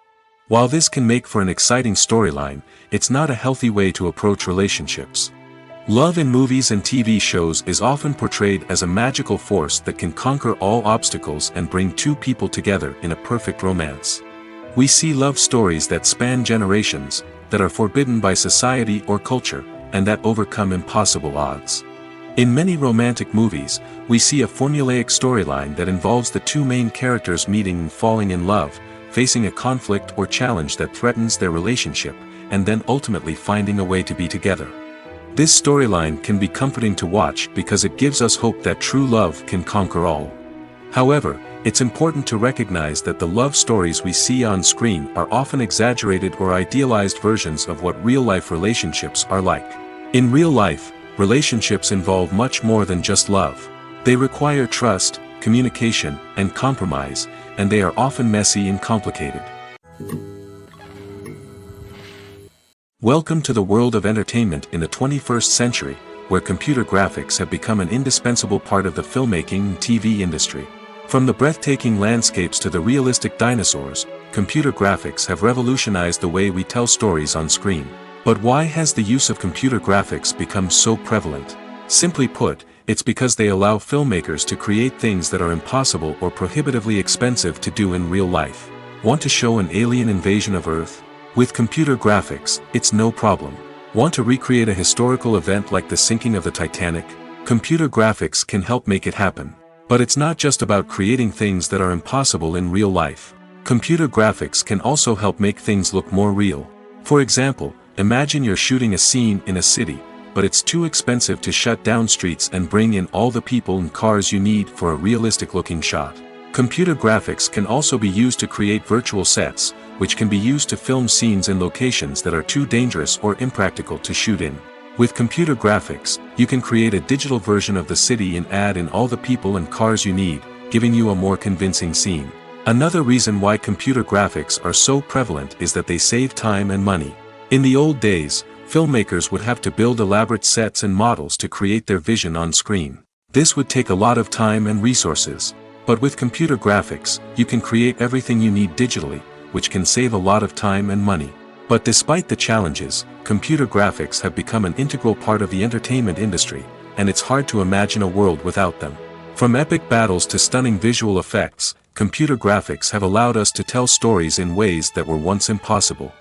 While this can make for an exciting storyline, it's not a healthy way to approach relationships. Love in movies and TV shows is often portrayed as a magical force that can conquer all obstacles and bring two people together in a perfect romance. We see love stories that span generations, that are forbidden by society or culture, and that overcome impossible odds. In many romantic movies, we see a formulaic storyline that involves the two main characters meeting and falling in love, facing a conflict or challenge that threatens their relationship, and then ultimately finding a way to be together. This storyline can be comforting to watch because it gives us hope that true love can conquer all. However, it's important to recognize that the love stories we see on screen are often exaggerated or idealized versions of what real-life relationships are like. In real life, relationships involve much more than just love. They require trust, communication, and compromise, and they are often messy and complicated. Welcome to the world of entertainment in the 21st century, where computer graphics have become an indispensable part of the filmmaking and TV industry. From the breathtaking landscapes to the realistic dinosaurs, computer graphics have revolutionized the way we tell stories on screen. But why has the use of computer graphics become so prevalent? Simply put, it's because they allow filmmakers to create things that are impossible or prohibitively expensive to do in real life. Want to show an alien invasion of Earth? With computer graphics, it's no problem. Want to recreate a historical event like the sinking of the Titanic? Computer graphics can help make it happen. But it's not just about creating things that are impossible in real life. Computer graphics can also help make things look more real. For example, imagine you're shooting a scene in a city, but it's too expensive to shut down streets and bring in all the people and cars you need for a realistic-looking shot. Computer graphics can also be used to create virtual sets, which can be used to film scenes in locations that are too dangerous or impractical to shoot in. With computer graphics, you can create a digital version of the city and add in all the people and cars you need, giving you a more convincing scene. Another reason why computer graphics are so prevalent is that they save time and money. In the old days, filmmakers would have to build elaborate sets and models to create their vision on screen. This would take a lot of time and resources. But with computer graphics, you can create everything you need digitally, which can save a lot of time and money. But despite the challenges, computer graphics have become an integral part of the entertainment industry, and it's hard to imagine a world without them. From epic battles to stunning visual effects, computer graphics have allowed us to tell stories in ways that were once impossible.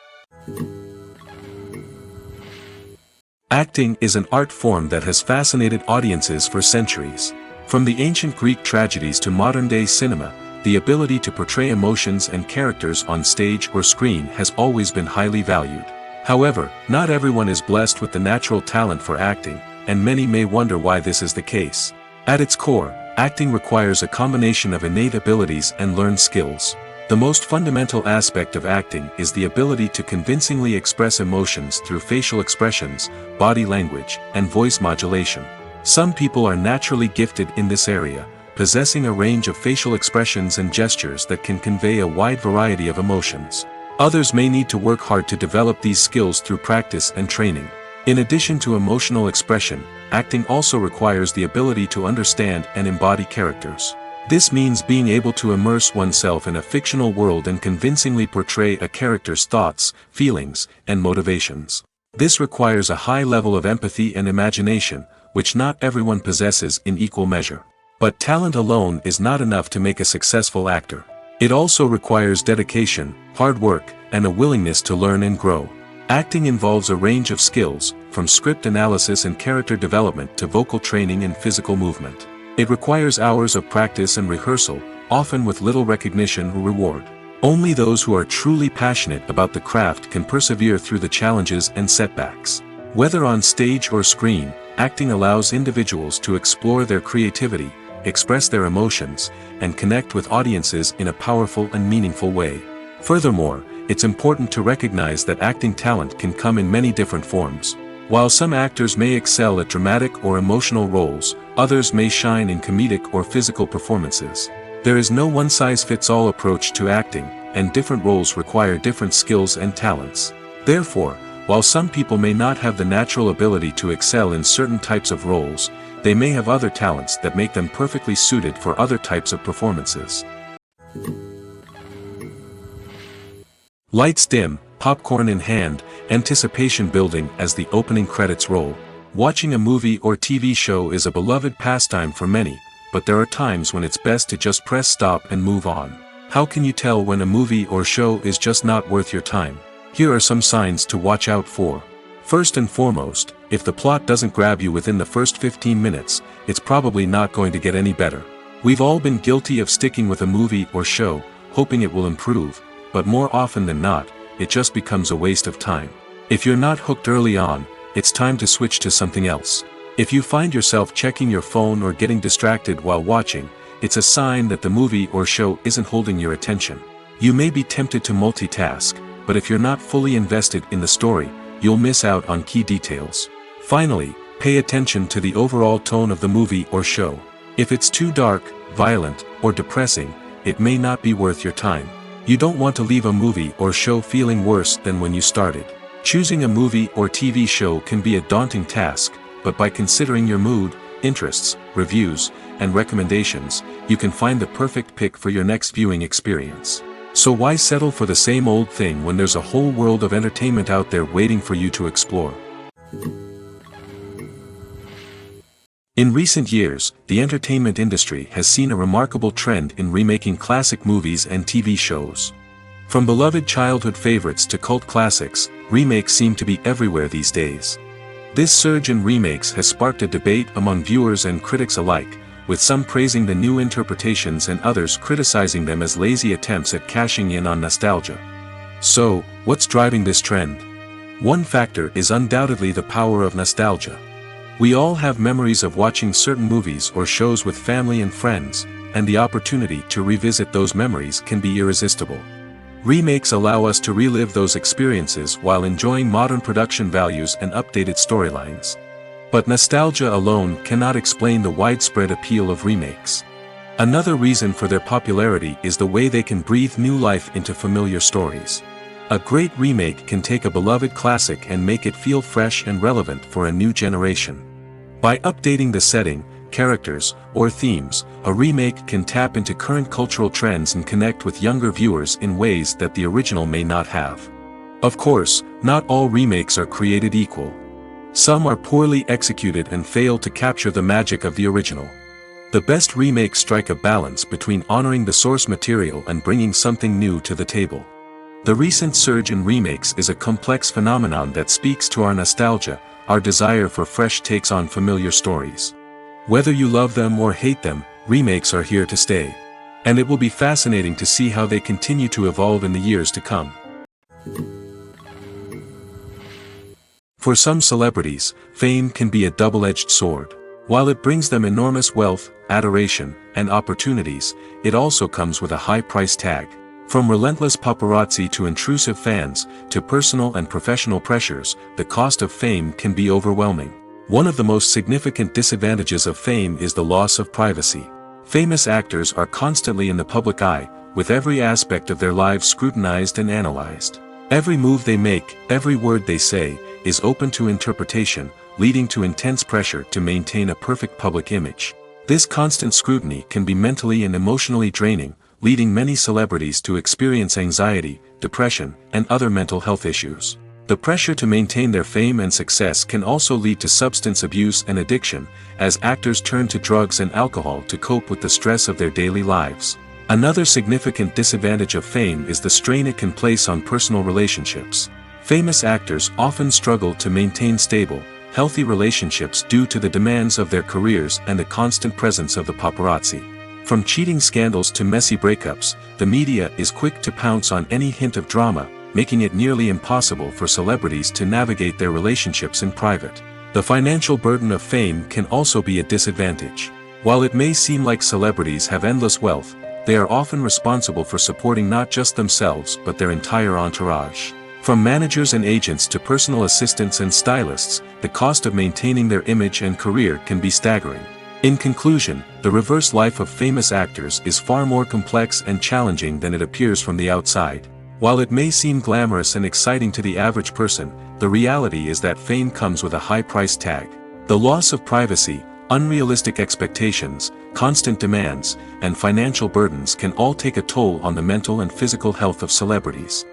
Acting is an art form that has fascinated audiences for centuries. From the ancient Greek tragedies to modern-day cinema, the ability to portray emotions and characters on stage or screen has always been highly valued. However, not everyone is blessed with the natural talent for acting, and many may wonder why this is the case. At its core, acting requires a combination of innate abilities and learned skills. The most fundamental aspect of acting is the ability to convincingly express emotions through facial expressions, body language, and voice modulation. Some people are naturally gifted in this area, possessing a range of facial expressions and gestures that can convey a wide variety of emotions. Others may need to work hard to develop these skills through practice and training. In addition to emotional expression, acting also requires the ability to understand and embody characters. This means being able to immerse oneself in a fictional world and convincingly portray a character's thoughts, feelings, and motivations. This requires a high level of empathy and imagination, which not everyone possesses in equal measure. But talent alone is not enough to make a successful actor. It also requires dedication, hard work, and a willingness to learn and grow. Acting involves a range of skills, from script analysis and character development to vocal training and physical movement. It requires hours of practice and rehearsal, often with little recognition or reward. Only those who are truly passionate about the craft can persevere through the challenges and setbacks. Whether on stage or screen, acting allows individuals to explore their creativity, express their emotions, and connect with audiences in a powerful and meaningful way. Furthermore, it's important to recognize that acting talent can come in many different forms. While some actors may excel at dramatic or emotional roles, others may shine in comedic or physical performances. There is no one-size-fits-all approach to acting, and different roles require different skills and talents. Therefore, while some people may not have the natural ability to excel in certain types of roles, they may have other talents that make them perfectly suited for other types of performances. Lights dim, popcorn in hand, anticipation building as the opening credits roll. Watching a movie or TV show is a beloved pastime for many, but there are times when it's best to just press stop and move on. How can you tell when a movie or show is just not worth your time? Here are some signs to watch out for. First and foremost, if the plot doesn't grab you within the first 15 minutes, it's probably not going to get any better. We've all been guilty of sticking with a movie or show, hoping it will improve, but more often than not, it just becomes a waste of time. If you're not hooked early on, it's time to switch to something else. If you find yourself checking your phone or getting distracted while watching, it's a sign that the movie or show isn't holding your attention. You may be tempted to multitask, but if you're not fully invested in the story, you'll miss out on key details. Finally, pay attention to the overall tone of the movie or show. If it's too dark, violent, or depressing, it may not be worth your time. You don't want to leave a movie or show feeling worse than when you started. Choosing a movie or TV show can be a daunting task, but by considering your mood, interests, reviews, and recommendations, you can find the perfect pick for your next viewing experience. So why settle for the same old thing when there's a whole world of entertainment out there waiting for you to explore? In recent years, the entertainment industry has seen a remarkable trend in remaking classic movies and TV shows. From beloved childhood favorites to cult classics, remakes seem to be everywhere these days. This surge in remakes has sparked a debate among viewers and critics alike, with some praising the new interpretations and others criticizing them as lazy attempts at cashing in on nostalgia. So, what's driving this trend? One factor is undoubtedly the power of nostalgia. We all have memories of watching certain movies or shows with family and friends, and the opportunity to revisit those memories can be irresistible. Remakes allow us to relive those experiences while enjoying modern production values and updated storylines. But nostalgia alone cannot explain the widespread appeal of remakes. Another reason for their popularity is the way they can breathe new life into familiar stories. A great remake can take a beloved classic and make it feel fresh and relevant for a new generation. By updating the setting, characters, or themes, a remake can tap into current cultural trends and connect with younger viewers in ways that the original may not have. Of course, not all remakes are created equal. Some are poorly executed and fail to capture the magic of the original. The best remakes strike a balance between honoring the source material and bringing something new to the table. The recent surge in remakes is a complex phenomenon that speaks to our nostalgia, our desire for fresh takes on familiar stories. Whether you love them or hate them, remakes are here to stay. And it will be fascinating to see how they continue to evolve in the years to come. For some celebrities, fame can be a double-edged sword. While it brings them enormous wealth, adoration, and opportunities, it also comes with a high price tag. From relentless paparazzi to intrusive fans, to personal and professional pressures, the cost of fame can be overwhelming. One of the most significant disadvantages of fame is the loss of privacy. Famous actors are constantly in the public eye, with every aspect of their lives scrutinized and analyzed. Every move they make, every word they say, is open to interpretation, leading to intense pressure to maintain a perfect public image. This constant scrutiny can be mentally and emotionally draining, leading many celebrities to experience anxiety, depression, and other mental health issues. The pressure to maintain their fame and success can also lead to substance abuse and addiction, as actors turn to drugs and alcohol to cope with the stress of their daily lives. Another significant disadvantage of fame is the strain it can place on personal relationships. Famous actors often struggle to maintain stable, healthy relationships due to the demands of their careers and the constant presence of the paparazzi. From cheating scandals to messy breakups, the media is quick to pounce on any hint of drama, making it nearly impossible for celebrities to navigate their relationships in private. The financial burden of fame can also be a disadvantage. While it may seem like celebrities have endless wealth, they are often responsible for supporting not just themselves but their entire entourage. From managers and agents to personal assistants and stylists, the cost of maintaining their image and career can be staggering. In conclusion, the reverse life of famous actors is far more complex and challenging than it appears from the outside. While it may seem glamorous and exciting to the average person, the reality is that fame comes with a high price tag. The loss of privacy, unrealistic expectations, constant demands, and financial burdens can all take a toll on the mental and physical health of celebrities.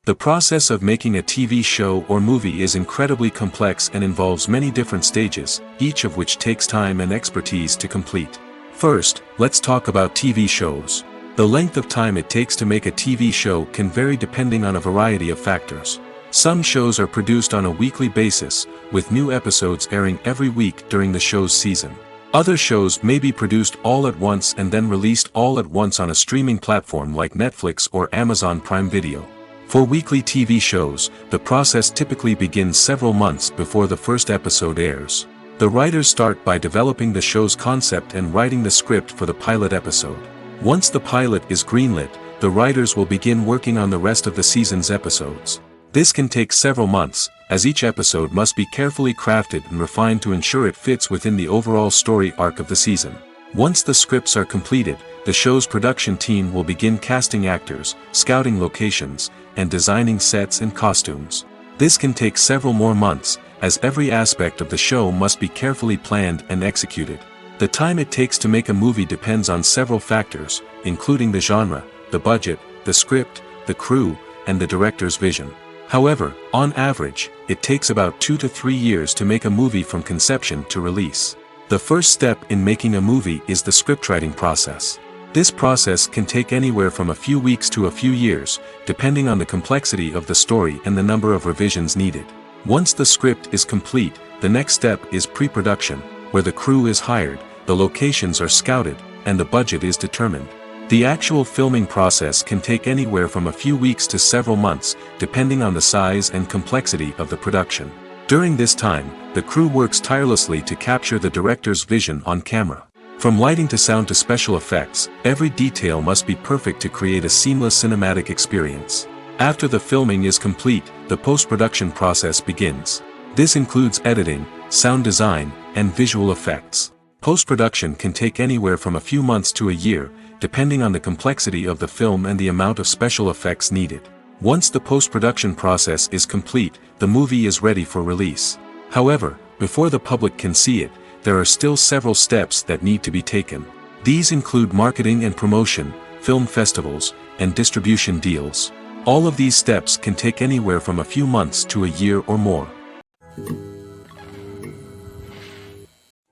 The process of making a TV show or movie is incredibly complex and involves many different stages, each of which takes time and expertise to complete. First, let's talk about TV shows. The length of time it takes to make a TV show can vary depending on a variety of factors. Some shows are produced on a weekly basis, with new episodes airing every week during the show's season. Other shows may be produced all at once and then released all at once on a streaming platform like Netflix or Amazon Prime Video. For weekly TV shows, the process typically begins several months before the first episode airs. The writers start by developing the show's concept and writing the script for the pilot episode. Once the pilot is greenlit, the writers will begin working on the rest of the season's episodes. This can take several months, as each episode must be carefully crafted and refined to ensure it fits within the overall story arc of the season. Once the scripts are completed, the show's production team will begin casting actors, scouting locations, and designing sets and costumes. This can take several more months, as every aspect of the show must be carefully planned and executed. The time it takes to make a movie depends on several factors, including the genre, the budget, the script, the crew, and the director's vision. However, on average, it takes about 2 to 3 years to make a movie from conception to release. The first step in making a movie is the scriptwriting process. This process can take anywhere from a few weeks to a few years, depending on the complexity of the story and the number of revisions needed. Once the script is complete, the next step is pre-production, where the crew is hired, the locations are scouted, and the budget is determined. The actual filming process can take anywhere from a few weeks to several months, depending on the size and complexity of the production. During this time, the crew works tirelessly to capture the director's vision on camera. From lighting to sound to special effects, every detail must be perfect to create a seamless cinematic experience. After the filming is complete, the post-production process begins. This includes editing, sound design, and visual effects. Post-production can take anywhere from a few months to a year, depending on the complexity of the film and the amount of special effects needed. Once the post-production process is complete, the movie is ready for release. However, before the public can see it, there are still several steps that need to be taken. These include marketing and promotion, film festivals, and distribution deals. All of these steps can take anywhere from a few months to a year or more.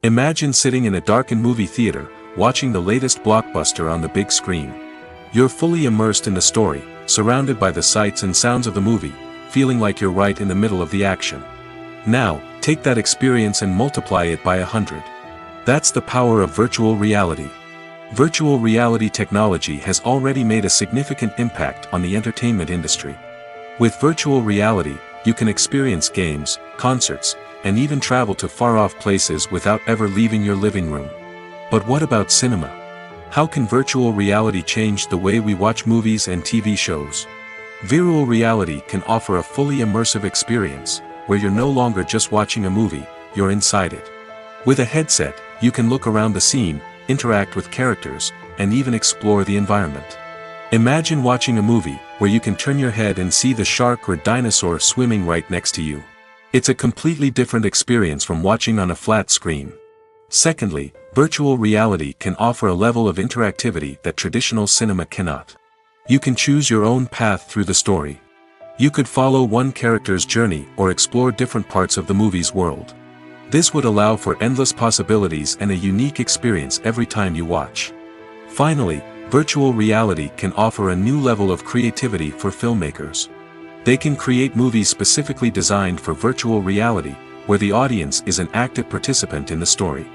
Imagine sitting in a darkened movie theater, watching the latest blockbuster on the big screen. You're fully immersed in the story, surrounded by the sights and sounds of the movie, feeling like you're right in the middle of the action. Now, take that experience and multiply it by 100. That's the power of virtual reality. Virtual reality technology has already made a significant impact on the entertainment industry. With virtual reality, you can experience games, concerts, and even travel to far-off places without ever leaving your living room. But what about cinema? How can virtual reality change the way we watch movies and TV shows? Virtual reality can offer a fully immersive experience, where you're no longer just watching a movie, you're inside it. With a headset, you can look around the scene, interact with characters, and even explore the environment. Imagine watching a movie, where you can turn your head and see the shark or dinosaur swimming right next to you. It's a completely different experience from watching on a flat screen. Secondly, virtual reality can offer a level of interactivity that traditional cinema cannot. You can choose your own path through the story. You could follow one character's journey or explore different parts of the movie's world. This would allow for endless possibilities and a unique experience every time you watch. Finally, virtual reality can offer a new level of creativity for filmmakers. They can create movies specifically designed for virtual reality, where the audience is an active participant in the story.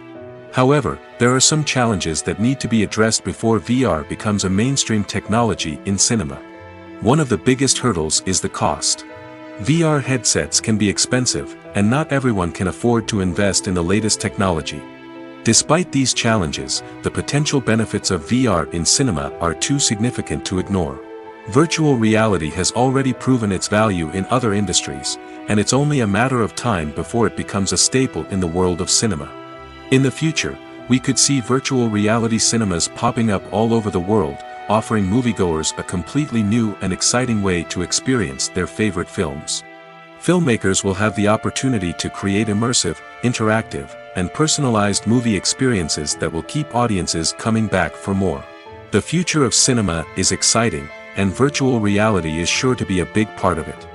However, there are some challenges that need to be addressed before VR becomes a mainstream technology in cinema. One of the biggest hurdles is the cost. VR headsets can be expensive, and not everyone can afford to invest in the latest technology. Despite these challenges, the potential benefits of VR in cinema are too significant to ignore. Virtual reality has already proven its value in other industries, and it's only a matter of time before it becomes a staple in the world of cinema. In the future, we could see virtual reality cinemas popping up all over the world, offering moviegoers a completely new and exciting way to experience their favorite films. Filmmakers will have the opportunity to create immersive, interactive, and personalized movie experiences that will keep audiences coming back for more. The future of cinema is exciting, and virtual reality is sure to be a big part of it.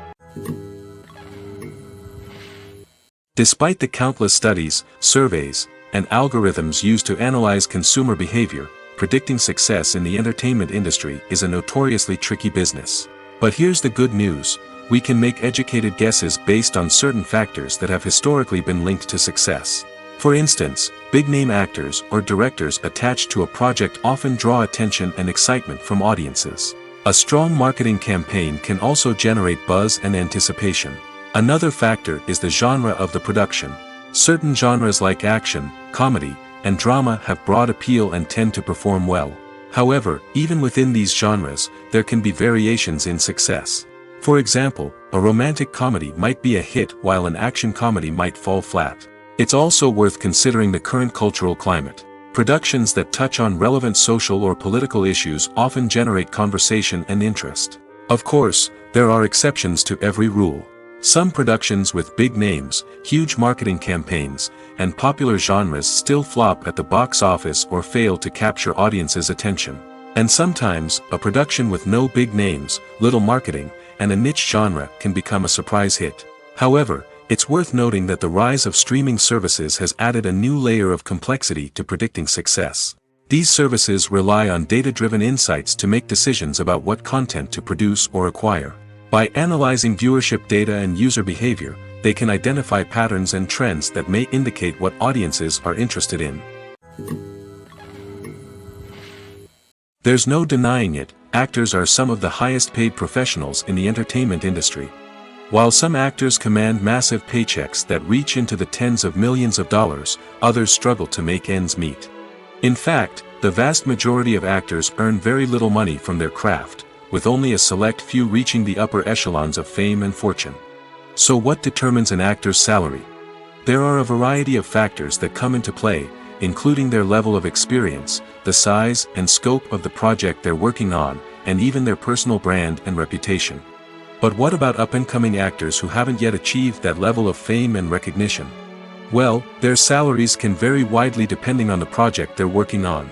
Despite the countless studies, surveys, and algorithms used to analyze consumer behavior, predicting success in the entertainment industry is a notoriously tricky business. But here's the good news: we can make educated guesses based on certain factors that have historically been linked to success. For instance, big-name actors or directors attached to a project often draw attention and excitement from audiences. A strong marketing campaign can also generate buzz and anticipation. Another factor is the genre of the production. Certain genres like action, comedy, and drama have broad appeal and tend to perform well. However, even within these genres, there can be variations in success. For example, a romantic comedy might be a hit while an action comedy might fall flat. It's also worth considering the current cultural climate. Productions that touch on relevant social or political issues often generate conversation and interest. Of course, there are exceptions to every rule. Some productions with big names, huge marketing campaigns, and popular genres still flop at the box office or fail to capture audiences' attention. And sometimes, a production with no big names, little marketing, and a niche genre can become a surprise hit. However, it's worth noting that the rise of streaming services has added a new layer of complexity to predicting success. These services rely on data-driven insights to make decisions about what content to produce or acquire. By analyzing viewership data and user behavior, they can identify patterns and trends that may indicate what audiences are interested in. There's no denying it, actors are some of the highest-paid professionals in the entertainment industry. While some actors command massive paychecks that reach into the tens of millions of dollars, others struggle to make ends meet. In fact, the vast majority of actors earn very little money from their craft, with only a select few reaching the upper echelons of fame and fortune. So what determines an actor's salary? There are a variety of factors that come into play, including their level of experience, the size and scope of the project they're working on, and even their personal brand and reputation. But what about up-and-coming actors who haven't yet achieved that level of fame and recognition? Well, their salaries can vary widely depending on the project they're working on.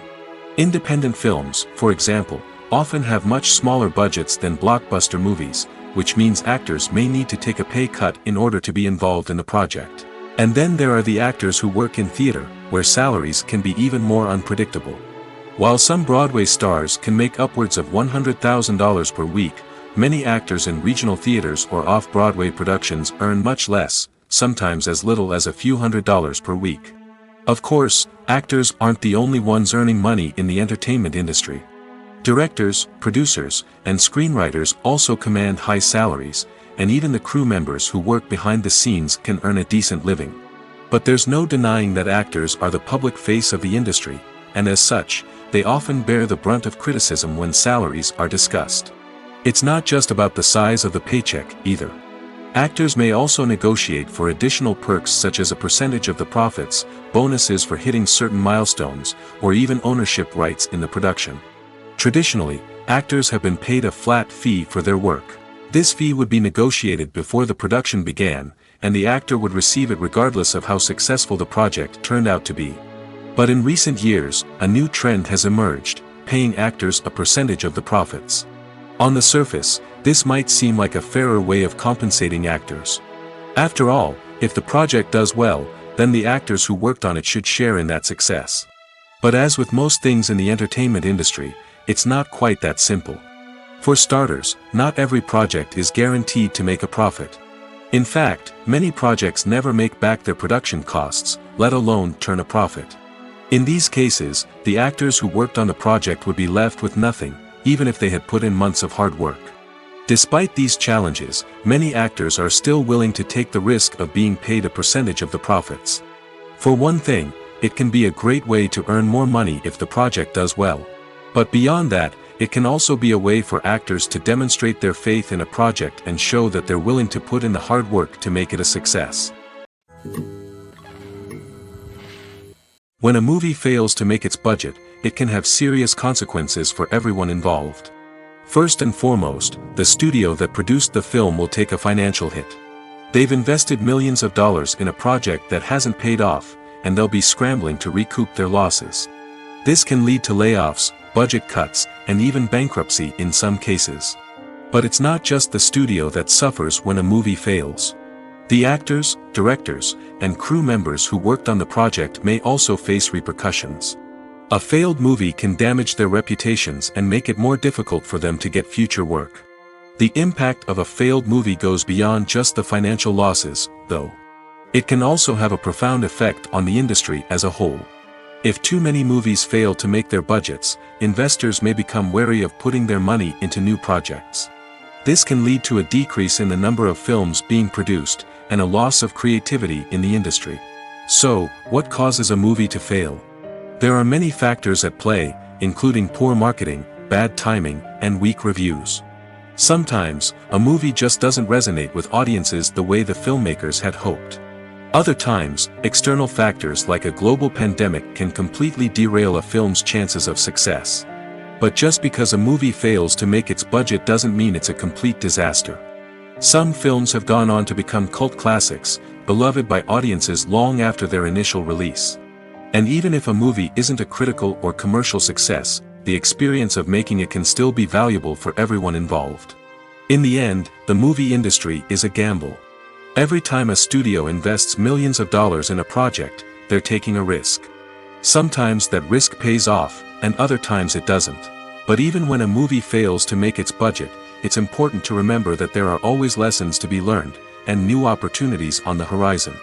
Independent films, for example, often have much smaller budgets than blockbuster movies, which means actors may need to take a pay cut in order to be involved in the project. And then there are the actors who work in theater, where salaries can be even more unpredictable. While some Broadway stars can make upwards of $100,000 per week, many actors in regional theaters or off-Broadway productions earn much less, sometimes as little as a few $100s per week. Of course, actors aren't the only ones earning money in the entertainment industry. Directors, producers, and screenwriters also command high salaries, and even the crew members who work behind the scenes can earn a decent living. But there's no denying that actors are the public face of the industry, and as such, they often bear the brunt of criticism when salaries are discussed. It's not just about the size of the paycheck, either. Actors may also negotiate for additional perks such as a percentage of the profits, bonuses for hitting certain milestones, or even ownership rights in the production. Traditionally, actors have been paid a flat fee for their work. This fee would be negotiated before the production began, and the actor would receive it regardless of how successful the project turned out to be. But in recent years, a new trend has emerged, paying actors a percentage of the profits. On the surface, this might seem like a fairer way of compensating actors. After all, if the project does well, then the actors who worked on it should share in that success. But as with most things in the entertainment industry, it's not quite that simple. For starters, not every project is guaranteed to make a profit. In fact, many projects never make back their production costs, let alone turn a profit. In these cases, the actors who worked on the project would be left with nothing, even if they had put in months of hard work. Despite these challenges, many actors are still willing to take the risk of being paid a percentage of the profits. For one thing, it can be a great way to earn more money if the project does well. But beyond that, it can also be a way for actors to demonstrate their faith in a project and show that they're willing to put in the hard work to make it a success. When a movie fails to make its budget, it can have serious consequences for everyone involved. First and foremost, the studio that produced the film will take a financial hit. They've invested millions of dollars in a project that hasn't paid off, and they'll be scrambling to recoup their losses. This can lead to layoffs, budget cuts, and even bankruptcy in some cases. But it's not just the studio that suffers when a movie fails. The actors, directors, and crew members who worked on the project may also face repercussions. A failed movie can damage their reputations and make it more difficult for them to get future work. The impact of a failed movie goes beyond just the financial losses, though. It can also have a profound effect on the industry as a whole. If too many movies fail to make their budgets, investors may become wary of putting their money into new projects. This can lead to a decrease in the number of films being produced, and a loss of creativity in the industry. So, what causes a movie to fail? There are many factors at play, including poor marketing, bad timing, and weak reviews. Sometimes, a movie just doesn't resonate with audiences the way the filmmakers had hoped. Other times, external factors like a global pandemic can completely derail a film's chances of success. But just because a movie fails to make its budget doesn't mean it's a complete disaster. Some films have gone on to become cult classics, beloved by audiences long after their initial release. And even if a movie isn't a critical or commercial success, the experience of making it can still be valuable for everyone involved. In the end, the movie industry is a gamble. Every time a studio invests millions of dollars in a project, they're taking a risk. Sometimes that risk pays off, and other times it doesn't. But even when a movie fails to make its budget, it's important to remember that there are always lessons to be learned, and new opportunities on the horizon.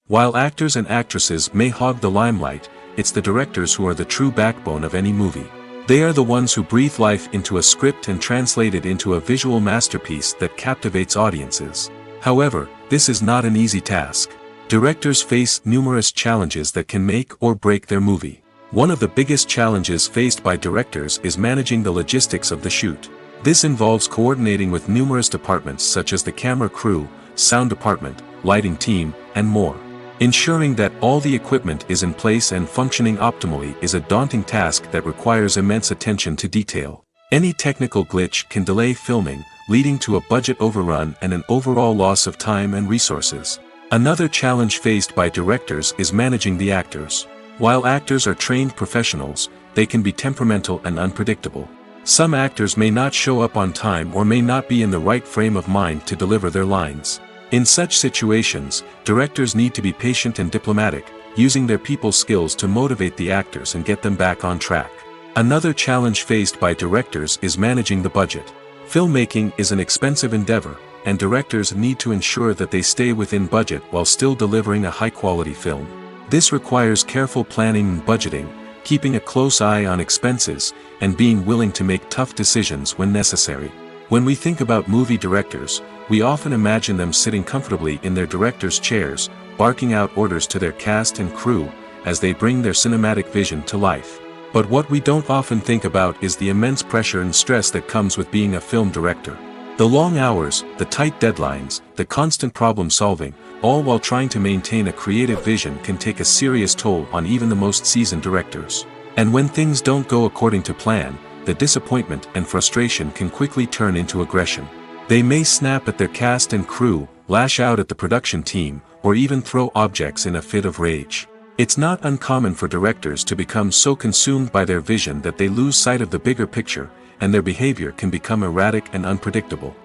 While actors and actresses may hog the limelight, it's the directors who are the true backbone of any movie. They are the ones who breathe life into a script and translate it into a visual masterpiece that captivates audiences. However, this is not an easy task. Directors face numerous challenges that can make or break their movie. One of the biggest challenges faced by directors is managing the logistics of the shoot. This involves coordinating with numerous departments such as the camera crew, sound department, lighting team, and more. Ensuring that all the equipment is in place and functioning optimally is a daunting task that requires immense attention to detail. Any technical glitch can delay filming, leading to a budget overrun and an overall loss of time and resources. Another challenge faced by directors is managing the actors. While actors are trained professionals, they can be temperamental and unpredictable. Some actors may not show up on time or may not be in the right frame of mind to deliver their lines. In such situations, directors need to be patient and diplomatic, using their people skills to motivate the actors and get them back on track. Another challenge faced by directors is managing the budget. Filmmaking is an expensive endeavor, and directors need to ensure that they stay within budget while still delivering a high-quality film. This requires careful planning and budgeting, keeping a close eye on expenses, and being willing to make tough decisions when necessary. When we think about movie directors, we often imagine them sitting comfortably in their director's chairs, barking out orders to their cast and crew, as they bring their cinematic vision to life. But what we don't often think about is the immense pressure and stress that comes with being a film director. The long hours, the tight deadlines, the constant problem solving, all while trying to maintain a creative vision can take a serious toll on even the most seasoned directors. And when things don't go according to plan, the disappointment and frustration can quickly turn into aggression. They may snap at their cast and crew, lash out at the production team, or even throw objects in a fit of rage. It's not uncommon for directors to become so consumed by their vision that they lose sight of the bigger picture, and their behavior can become erratic and unpredictable.